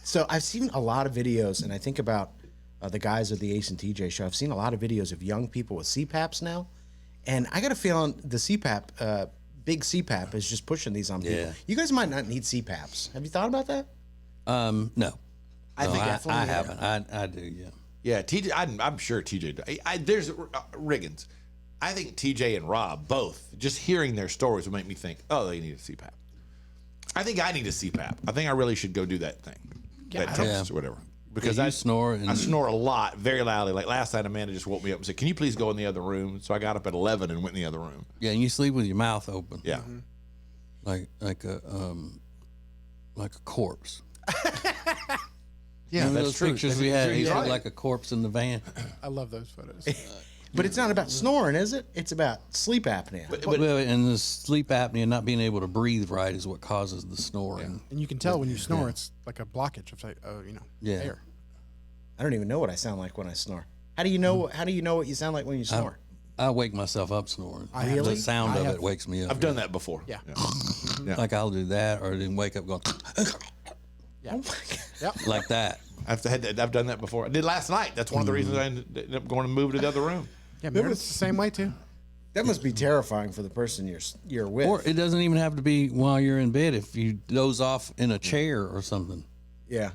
[SPEAKER 2] So I've seen a lot of videos, and I think about the guys of the Ace and TJ show. I've seen a lot of videos of young people with CPAPs now, and I got a feeling the CPAP, big CPAP, is just pushing these on people.
[SPEAKER 4] Yeah.
[SPEAKER 2] You guys might not need CPAPs. Have you thought about that?
[SPEAKER 4] No.
[SPEAKER 2] I think
[SPEAKER 4] I
[SPEAKER 2] definitely
[SPEAKER 4] haven't. I do, yeah.
[SPEAKER 3] Yeah, TJ. I'm sure TJ. There's Riggins. I think TJ and Rob both. Just hearing their stories would make me think, oh, they need a CPAP. I think I need a CPAP. I think I really should go do that thing, that test or whatever. Because
[SPEAKER 4] you
[SPEAKER 3] I
[SPEAKER 4] snore.
[SPEAKER 3] I snore a lot, very loudly. Like last night, Amanda just woke me up and said, "Can you please go in the other room?" So I got up at 11 and went in the other room.
[SPEAKER 4] Yeah, and you sleep with your mouth open.
[SPEAKER 3] Yeah.
[SPEAKER 4] Like a corpse.
[SPEAKER 3] Yeah,
[SPEAKER 4] Remember
[SPEAKER 3] that's
[SPEAKER 4] those
[SPEAKER 3] true.
[SPEAKER 4] pictures
[SPEAKER 3] That's
[SPEAKER 4] we had?
[SPEAKER 3] exactly
[SPEAKER 4] He
[SPEAKER 3] right.
[SPEAKER 4] looked like a corpse in the van.
[SPEAKER 5] I love those photos.
[SPEAKER 2] But it's not about snoring, is it? It's about sleep apnea.
[SPEAKER 4] Well, and the sleep apnea, not being able to breathe right, is what causes the snoring.
[SPEAKER 5] And you can tell when you snore, it's like a blockage of,
[SPEAKER 4] Yeah.
[SPEAKER 5] air.
[SPEAKER 2] I don't even know what I sound like when I snore. How do you know? How do you know what you sound like when you snore?
[SPEAKER 4] I wake myself up snoring.
[SPEAKER 2] Really?
[SPEAKER 4] The sound of it wakes me up.
[SPEAKER 3] I've done that before.
[SPEAKER 5] Yeah.
[SPEAKER 4] Like I'll do that, or then wake up going
[SPEAKER 5] Yeah. Yep.
[SPEAKER 4] like that.
[SPEAKER 3] I've done that before. I did last night. That's one of the reasons I ended up going to move to the other room.
[SPEAKER 5] Yeah, Meredith's the same way too.
[SPEAKER 2] That must be terrifying for the person you're with.
[SPEAKER 4] Or it doesn't even have to be while you're in bed. If you doze off in a chair or something.
[SPEAKER 2] Yeah.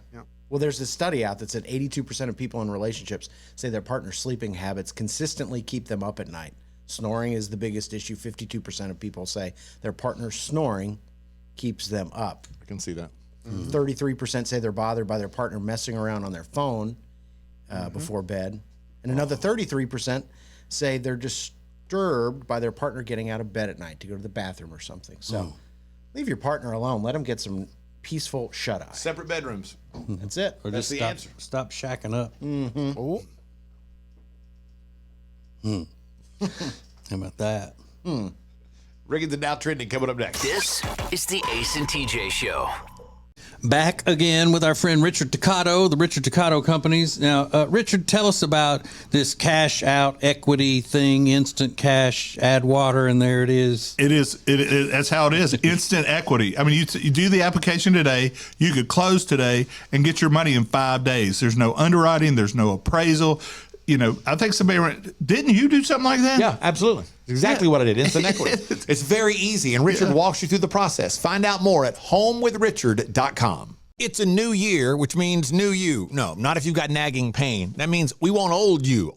[SPEAKER 2] Well, there's this study out that said 82% of people in relationships say their partner's sleeping habits consistently keep them up at night. Snoring is the biggest issue. 52% of people say their partner's snoring keeps them up.
[SPEAKER 3] I can see that.
[SPEAKER 2] 33% say they're bothered by their partner messing around on their phone before bed. And another 33% say they're disturbed by their partner getting out of bed at night to go to the bathroom or something. So leave your partner alone. Let them get some peaceful shut-eye.
[SPEAKER 3] Separate bedrooms.
[SPEAKER 2] That's it.
[SPEAKER 4] Or
[SPEAKER 3] That's
[SPEAKER 4] just
[SPEAKER 3] the answer.
[SPEAKER 4] stop shacking up.
[SPEAKER 5] Oh,
[SPEAKER 4] How about that?
[SPEAKER 3] Riggins and Now Trending coming up next.
[SPEAKER 1] This is the Ace and TJ Show.
[SPEAKER 4] Back again with our friend Richard Toccato, the Richard Toccato Companies. Now, Richard, tell us about this cash out equity thing, instant cash, add water, and there it is.
[SPEAKER 8] It is. That's how it is. Instant equity. I mean, you do the application today. You could close today and get your money in 5 days. There's no underwriting. There's no appraisal. You know, I think didn't you do something like that?
[SPEAKER 3] Yeah, absolutely. Exactly what I did. Instant equity. It's very easy, and Richard walks you through the process. Find out more at homewithrichard.com. It's a new year, which means new you. No, not if you've got nagging pain. That means we want old you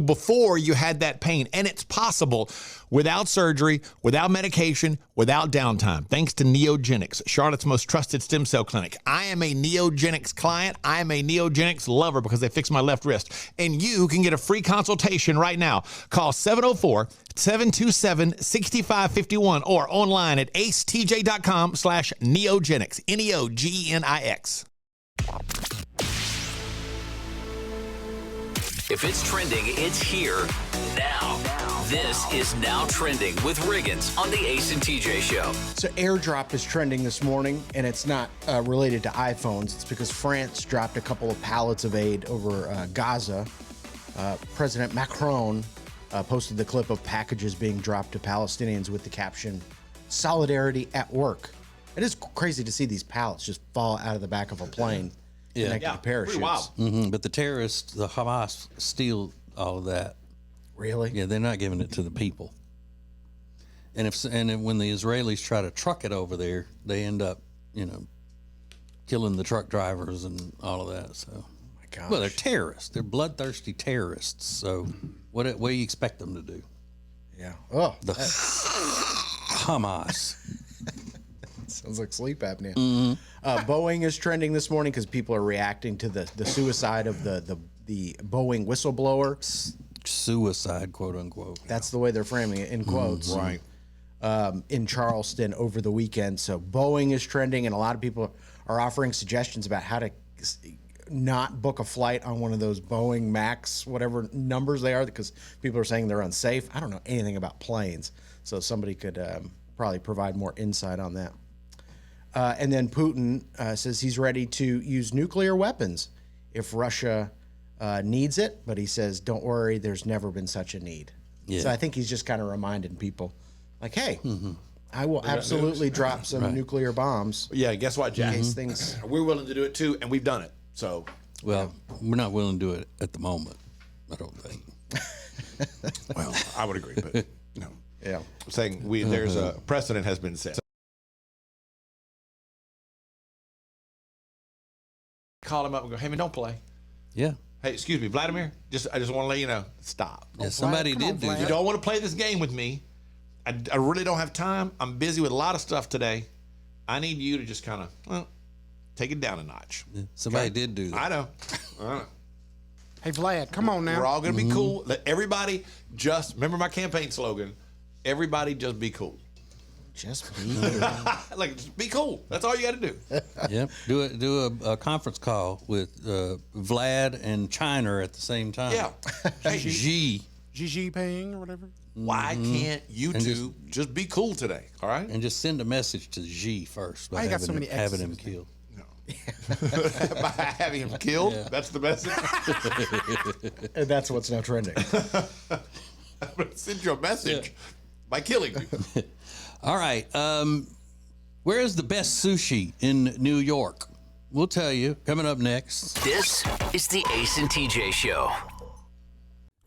[SPEAKER 3] before you had that pain. And it's possible without surgery, without medication, without downtime. Thanks to Neogenics, Charlotte's most trusted stem cell clinic. I am a Neogenics client. I am a Neogenics lover because they fixed my left wrist. And you can get a free consultation right now. Call 704-727-6551 or online at acetj.com/neogenics. Neogenics.
[SPEAKER 1] If it's trending, it's here now. This is Now Trending with Riggins on the Ace and TJ Show.
[SPEAKER 2] So airdrop is trending this morning, and it's not related to iPhones. It's because France dropped a couple of pallets of aid over Gaza. President Macron posted the clip of packages being dropped to Palestinians with the caption, "Solidarity at work." It is crazy to see these pallets just fall out of the back of a plane connected to parachutes.
[SPEAKER 3] Pretty wild.
[SPEAKER 4] But the terrorists, the Hamas, steal all of that.
[SPEAKER 2] Really?
[SPEAKER 4] Yeah, they're not giving it to the people. And when the Israelis try to truck it over there, they end up, killing the truck drivers and all of that. So,
[SPEAKER 2] My gosh.
[SPEAKER 4] well, they're terrorists. They're bloodthirsty terrorists. So, what do you expect them to do?
[SPEAKER 2] Yeah. Oh,
[SPEAKER 4] The Hamas.
[SPEAKER 2] sounds like sleep apnea. Boeing is trending this morning because people are reacting to the suicide of the Boeing whistleblower.
[SPEAKER 4] Suicide, quote unquote.
[SPEAKER 2] That's the way they're framing it, in quotes.
[SPEAKER 3] Right.
[SPEAKER 2] In Charleston over the weekend. So Boeing is trending, and a lot of people are offering suggestions about how to not book a flight on one of those Boeing Max, whatever numbers they are, because people are saying they're unsafe. I don't know anything about planes, so somebody could probably provide more insight on that. And then Putin says he's ready to use nuclear weapons if Russia needs it, but he says, don't worry, there's never been such a need.
[SPEAKER 4] Yeah.
[SPEAKER 2] So I think he's just kind of reminding people, like, hey, I will absolutely drop some nuclear bombs.
[SPEAKER 3] Yeah, guess what, Jack?
[SPEAKER 2] In case things...
[SPEAKER 3] We're willing to do it too, and we've done it. So,
[SPEAKER 4] Well, we're not willing to do it at the moment, I don't think.
[SPEAKER 3] well, I would agree, but no.
[SPEAKER 2] Yeah.
[SPEAKER 3] I'm saying there's a precedent has been set. Call him up and go, hey man, don't play.
[SPEAKER 4] Yeah.
[SPEAKER 3] Hey, excuse me, Vladimir. I just want to let you know, stop.
[SPEAKER 4] Yeah, somebody did do
[SPEAKER 3] You
[SPEAKER 4] that.
[SPEAKER 3] don't want to play this game with me. I really don't have time. I'm busy with a lot of stuff today. I need you to just kind of take it down a notch.
[SPEAKER 4] Somebody did do that.
[SPEAKER 3] I know.
[SPEAKER 5] hey Vlad, come on now.
[SPEAKER 3] We're all going to be cool. Let everybody just remember my campaign slogan. Everybody just be cool.
[SPEAKER 2] Just be
[SPEAKER 3] Like, just be cool. That's all you got to do.
[SPEAKER 4] Yep. Do a conference call with Vlad and China at the same time.
[SPEAKER 3] Yeah. Hey,
[SPEAKER 4] Xi.
[SPEAKER 5] Xi Jinping or whatever.
[SPEAKER 3] why can't you
[SPEAKER 4] And
[SPEAKER 3] two just be cool today? All right.
[SPEAKER 4] And just send a message to Xi first by
[SPEAKER 5] Why you got so
[SPEAKER 4] having,
[SPEAKER 5] many
[SPEAKER 4] having
[SPEAKER 5] X's?
[SPEAKER 4] him killed.
[SPEAKER 3] By having him killed.
[SPEAKER 4] Yeah.
[SPEAKER 3] That's the message.
[SPEAKER 2] And that's what's now trending.
[SPEAKER 3] I'm going to send you a message by killing you.
[SPEAKER 4] All right. Where is the best sushi in New York? We'll tell you coming up next.
[SPEAKER 1] This is the Ace and TJ Show.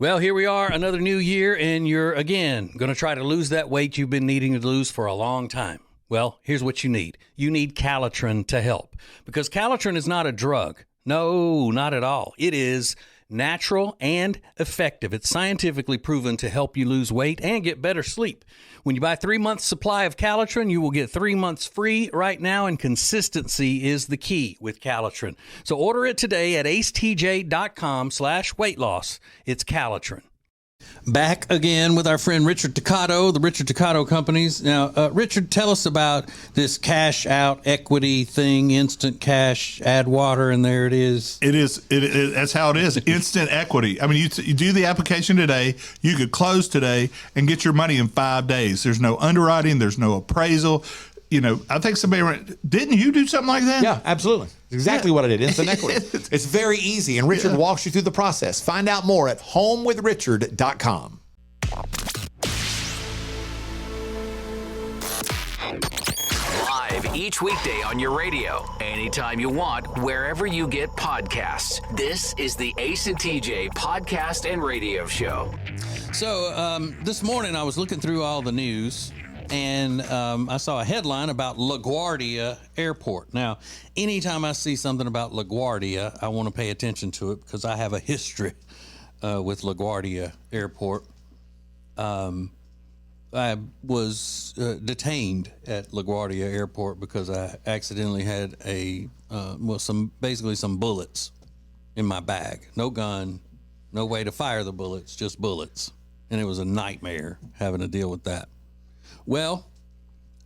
[SPEAKER 4] Well, here we are, another new year, and you're, again, going to try to lose that weight you've been needing to lose for a long time. Well, here's what you need. You need Calitrin to help, because Calitrin is not a drug. No, not at all. It is natural and effective. It's scientifically proven to help you lose weight and get better sleep. When you buy 3 months supply of Calitrin, you will get 3 months free right now, and consistency is the key with Calitrin. So order it today at acetj.com/weight loss. It's Calitrin. Back again with our friend Richard Toccato, the Richard Toccato Companies. Now, Richard, tell us about this cash out equity thing, instant cash, add water, and there it is.
[SPEAKER 8] It is. That's how it is. Instant equity. I mean, you do the application today. You could close today and get your money in 5 days. There's no underwriting. There's no appraisal. You know, I think didn't you do something like that?
[SPEAKER 3] Yeah, absolutely. Exactly what I did. Instant equity. It's very easy, and Richard walks you through the process. Find out more at homewithrichard.com.
[SPEAKER 1] Live each weekday on your radio, anytime you want, wherever you get podcasts. This is the Ace and TJ podcast and radio show.
[SPEAKER 4] So this morning I was looking through all the news, and I saw a headline about LaGuardia Airport. Now, anytime I see something about LaGuardia, I want to pay attention to it because I have a history with LaGuardia Airport. I was detained at LaGuardia Airport because I accidentally had some bullets in my bag. No gun, no way to fire the bullets, just bullets. And it was a nightmare having to deal with that. Well,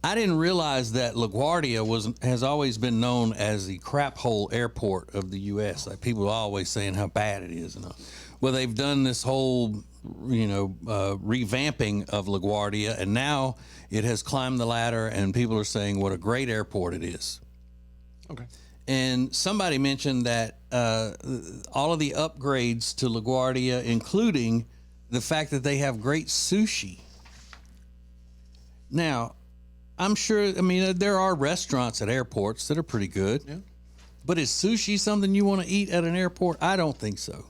[SPEAKER 4] I didn't realize that LaGuardia has always been known as the crap hole airport of the U.S. Like, people are always saying how bad it is. Well, they've done this whole, revamping of LaGuardia, and now it has climbed the ladder, and people are saying what a great airport it is.
[SPEAKER 3] Okay.
[SPEAKER 4] And somebody mentioned that all of the upgrades to LaGuardia, including the fact that they have great sushi. Now, I'm sure, there are restaurants at airports that are pretty good. Yeah. But is sushi something you want to eat at an airport? I don't think so.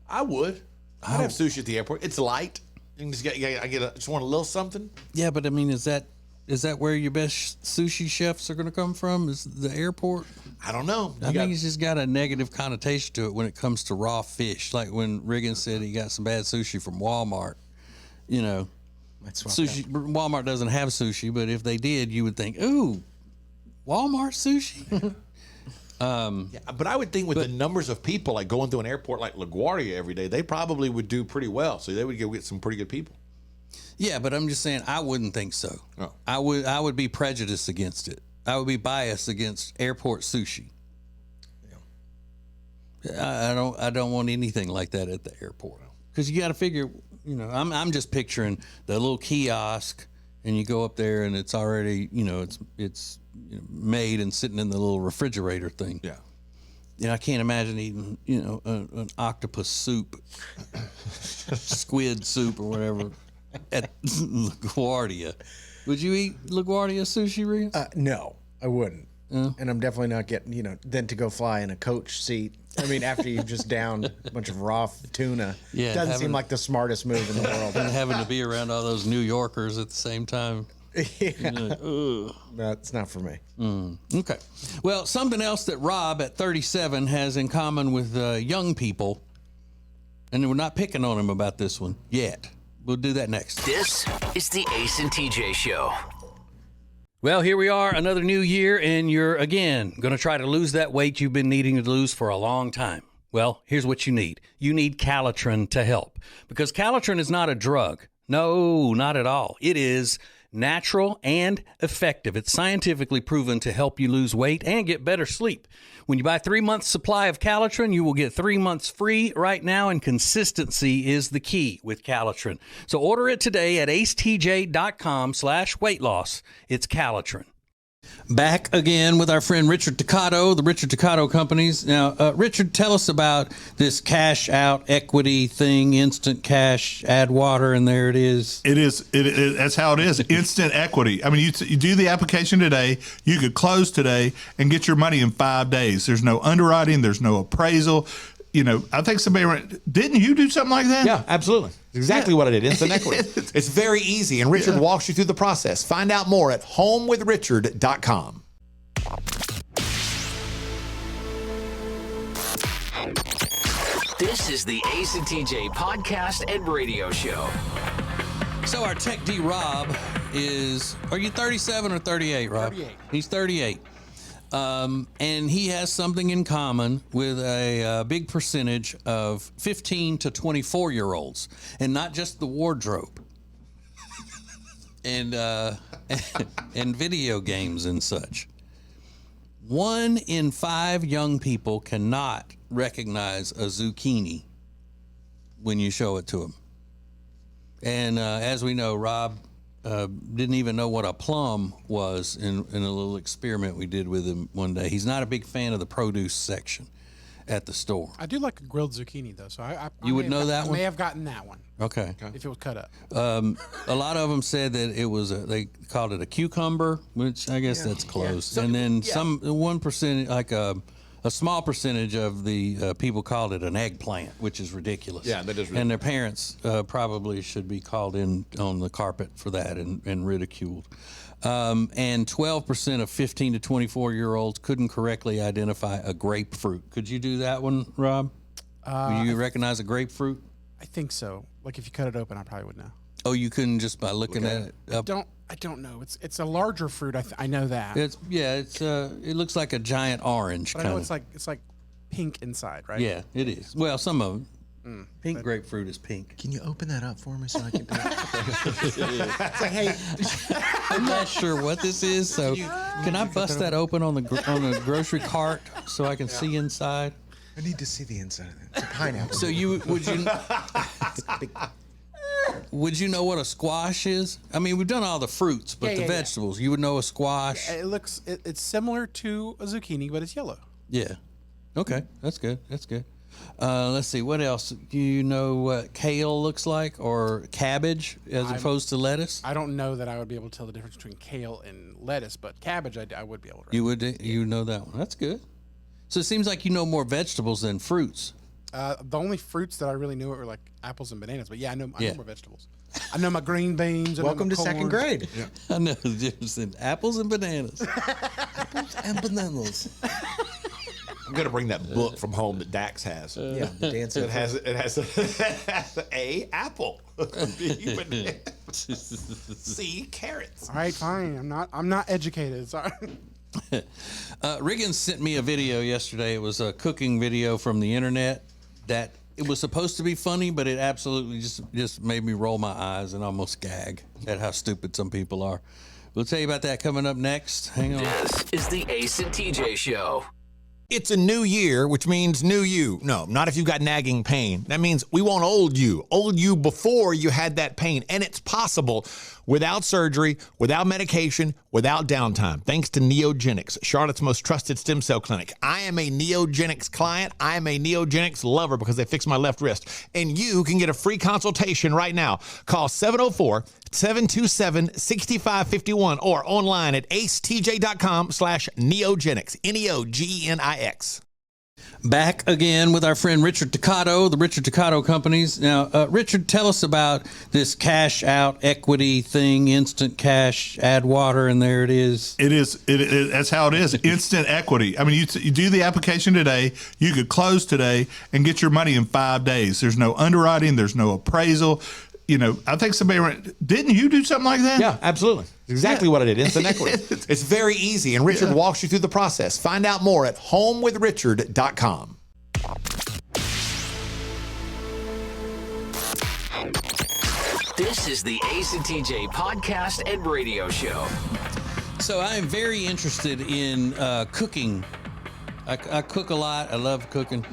[SPEAKER 3] I would. I'd have sushi at the airport. It's light. You can just just want a little something.
[SPEAKER 4] Yeah, but is that where your best sushi chefs are going to come from? Is the airport?
[SPEAKER 3] I don't know.
[SPEAKER 4] I think it's just got a negative connotation to it when it comes to raw fish. Like when Riggins said he got some bad sushi from Walmart. Sushi. Walmart doesn't have sushi, but if they did, you would think, ooh, Walmart sushi.
[SPEAKER 3] But I would think with the numbers of people like going through an airport like LaGuardia every day, they probably would do pretty well. So they would get some pretty good people.
[SPEAKER 4] Yeah, but I'm just saying I wouldn't think so. Oh. I would be prejudiced against it. I would be biased against airport sushi. Yeah. I don't want anything like that at the airport, because you got to figure. I'm just picturing the little kiosk, and you go up there, and it's already, it's made and sitting in the little refrigerator thing. Yeah. I can't imagine eating, an octopus soup, squid soup, or whatever at LaGuardia. Would you eat LaGuardia sushi, Riggins?
[SPEAKER 2] No, I wouldn't. And I'm definitely not getting, then to go fly in a coach seat. After you've just downed a bunch of raw tuna, doesn't seem like the smartest move in the world.
[SPEAKER 4] And having to be around all those New Yorkers at the same time.
[SPEAKER 2] Yeah. Like, that's not for me.
[SPEAKER 4] Okay. Well, something else that Rob at 37 has in common with young people, and we're not picking on him about this one yet. We'll do that next.
[SPEAKER 1] This is the Ace and TJ Show.
[SPEAKER 4] Well, here we are, another new year, and you're, again, going to try to lose that weight you've been needing to lose for a long time. Well, here's what you need. You need Calitrin to help, because Calitrin is not a drug. No, not at all. It is natural and effective. It's scientifically proven to help you lose weight and get better sleep. When you buy 3 months supply of Calitrin, you will get 3 months free right now, and consistency is the key with Calitrin. So order it today at acetj.com/weight loss. It's Calitrin. Back again with our friend Richard Toccato, the Richard Toccato Companies. Now, Richard, tell us about this cash out equity thing, instant cash, add water, and there it is.
[SPEAKER 8] That's how it is. Instant equity. I mean, you do the application today, you could close today and get your money in 5 days. There's no underwriting, there's no appraisal. I think didn't you do something like that?
[SPEAKER 3] Yeah, absolutely. Exactly what I did. Instant equity. It's very easy, and Richard walks you through the process. Find out more at homewithrichard.com.
[SPEAKER 1] This is the Ace and TJ podcast and radio show.
[SPEAKER 4] So our Tech D Rob are you 37 or 38, Rob?
[SPEAKER 5] 38.
[SPEAKER 4] He's 38. And he has something in common with a big percentage of 15 to 24-year-olds, and not just the wardrobe, and and video games and such. 1 in 5 young people cannot recognize a zucchini when you show it to them. And as we know, Rob didn't even know what a plum was in a little experiment we did with him one day. He's not a big fan of the produce section at the store.
[SPEAKER 5] I do like a grilled zucchini, though, so I
[SPEAKER 4] You would know that
[SPEAKER 5] I
[SPEAKER 4] one?
[SPEAKER 5] may have gotten that one
[SPEAKER 4] Okay.
[SPEAKER 5] if it was cut up.
[SPEAKER 4] A lot of them said that it was they called it a cucumber, which I guess that's close. And then 1%, like a small percentage of the people called it an eggplant, which is ridiculous.
[SPEAKER 3] Yeah, that is ridiculous.
[SPEAKER 4] And their parents probably should be called in on the carpet for that and ridiculed. And 12% of 15 to 24-year-olds couldn't correctly identify a grapefruit. Could you do that one, Rob? Do you recognize a grapefruit?
[SPEAKER 5] I think so. Like if you cut it open, I probably would know.
[SPEAKER 4] Oh, you couldn't just by looking at it?
[SPEAKER 5] I don't know. It's a larger fruit. I know that.
[SPEAKER 4] It looks like a giant orange.
[SPEAKER 5] But I know it's like pink inside, right?
[SPEAKER 4] Yeah, it is. Well, some of them. Pink grapefruit is pink.
[SPEAKER 2] Can you open that up for me so I can do it? It's like, hey,
[SPEAKER 4] I'm not sure what this is, so can I bust that open on the grocery cart so I can see inside?
[SPEAKER 2] I need to see the inside of it. It's a pineapple.
[SPEAKER 4] So would you know what a squash is? I mean, we've done all the fruits, but the vegetables, you would know a squash.
[SPEAKER 5] It's similar to a zucchini, but it's yellow.
[SPEAKER 4] Yeah. Okay, that's good. That's good. Let's see, what else? Do you know what kale looks like, or cabbage as opposed to lettuce?
[SPEAKER 5] I don't know that I would be able to tell the difference between kale and lettuce, but cabbage I would be able to.
[SPEAKER 4] You know that one. That's good. So it seems like you know more vegetables than fruits.
[SPEAKER 5] The only fruits that I really knew were like apples and bananas, but I know more vegetables. I know my green beans.
[SPEAKER 2] Welcome to second grade.
[SPEAKER 4] Yeah. I know the difference in apples and bananas.
[SPEAKER 2] Apples and bananas.
[SPEAKER 3] I'm gonna bring that book from home that Dax has.
[SPEAKER 2] Yeah, the dancing.
[SPEAKER 3] It has A, apple. B, banana. C, carrots.
[SPEAKER 5] All right, fine. I'm not educated. Sorry.
[SPEAKER 4] Riggins sent me a video yesterday. It was a cooking video from the internet that it was supposed to be funny, but it absolutely just made me roll my eyes and almost gag at how stupid some people are. We'll tell you about that coming up next. Hang on.
[SPEAKER 1] This is the Ace and TJ Show.
[SPEAKER 3] It's a new year, which means new you. No, not if you've got nagging pain. That means we want old you before you had that pain. And it's possible without surgery, without medication, without downtime, thanks to Neogenics, Charlotte's most trusted stem cell clinic. I am a Neogenics client. I am a Neogenics lover because they fixed my left wrist. And you can get a free consultation right now. Call 704-727-6551 or online at acetj.com/Neogenics, Neogenics.
[SPEAKER 4] Back again with our friend Richard Toccato, the Richard Toccato Companies. Now, Richard, tell us about this cash out equity thing, instant cash, add water, and there it is.
[SPEAKER 8] That's how it is. Instant equity. I mean, you do the application today, you could close today and get your money in 5 days. There's no underwriting, there's no appraisal. I think didn't you do something like that?
[SPEAKER 3] Yeah, absolutely. Exactly what I did. Instant equity. It's very easy, and Richard walks you through the process. Find out more at homewithrichard.com.
[SPEAKER 1] This is the Ace and TJ podcast and radio show.
[SPEAKER 4] So I am very interested in cooking. I cook a lot. I love cooking.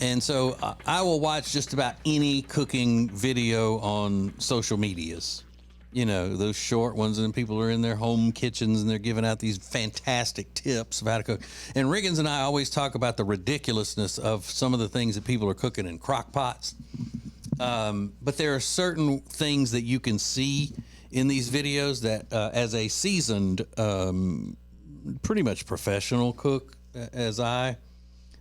[SPEAKER 4] And so I will watch just about any cooking video on social medias. you know, those short ones, and people are in their home kitchens and they're giving out these fantastic tips of how to cook. And Riggins and I always talk about the ridiculousness of some of the things that people are cooking in crock pots. But there are certain things that you can see in these videos that as a seasoned, pretty much professional cook as I,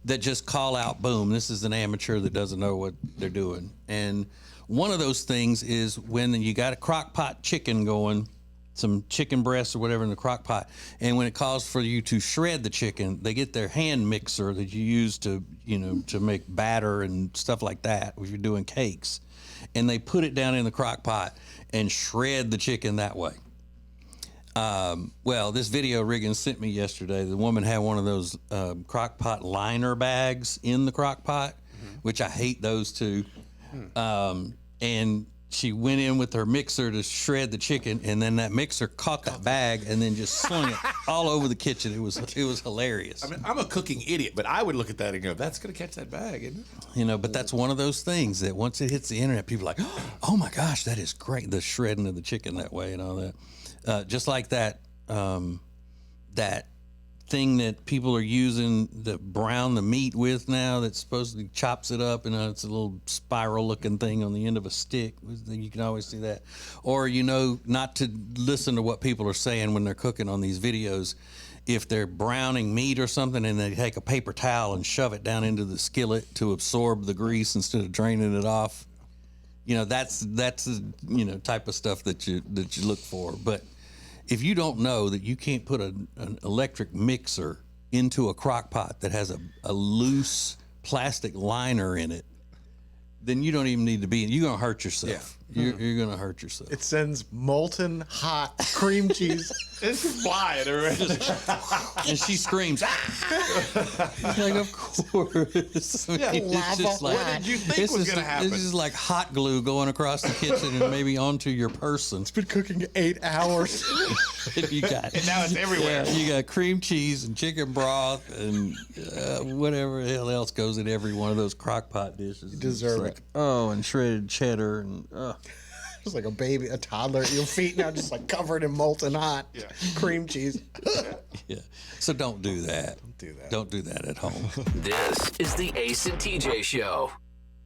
[SPEAKER 4] that just call out, boom, this is an amateur that doesn't know what they're doing. And one of those things is when you got a crock pot chicken going, some chicken breasts or whatever in the crock pot, and when it calls for you to shred the chicken, they get their hand mixer that you use to, you know, to make batter and stuff like that if you're doing cakes, and they put it down in the crock pot and shred the chicken that way. Well, this video Riggins sent me yesterday, the woman had one of those crock pot liner bags in the crock pot, which I hate those too. And she went in with her mixer to shred the chicken, and then that mixer caught that bag and then just slung it all over the kitchen. It was hilarious.
[SPEAKER 3] I mean, I'm a cooking idiot, but I would look at that and go, that's going to catch that bag, isn't it?
[SPEAKER 4] You know, but that's one of those things that once it hits the internet, people are like, oh my gosh, that is great. The shredding of the chicken that way and all that. Just like that, that thing that people are using to brown the meat with now that supposedly chops it up, and it's a little spiral looking thing on the end of a stick. You can always see that. Or, you know, not to listen to what people are saying when they're cooking on these videos. If they're browning meat or something and they take a paper towel and shove it down into the skillet to absorb the grease instead of draining it off, you know, that's the, you know, type of stuff that you look for. But if you don't know that you can't put an electric mixer into a crock pot that has a loose plastic liner in it, then you don't even need to be in. You're going to hurt yourself. Yeah. You're going to hurt yourself.
[SPEAKER 2] It sends molten hot cream cheese.
[SPEAKER 3] It's flying.
[SPEAKER 4] And she screams, ah! Like, of course. I mean, it's just like,
[SPEAKER 3] what did you think was going to happen?
[SPEAKER 4] This is like hot glue going across the kitchen and maybe onto your person.
[SPEAKER 2] It's been cooking 8 hours.
[SPEAKER 3] And now it's everywhere.
[SPEAKER 4] Yeah, you got cream cheese and chicken broth and whatever the hell else goes in every one of those crock pot dishes.
[SPEAKER 2] You deserve it.
[SPEAKER 4] Oh, and shredded cheddar and
[SPEAKER 2] Just like a toddler at your feet now, just like covered in molten hot cream cheese.
[SPEAKER 4] Yeah. So don't do that.
[SPEAKER 2] Don't do that.
[SPEAKER 4] Don't do that at home.
[SPEAKER 1] This is the Ace and TJ Show.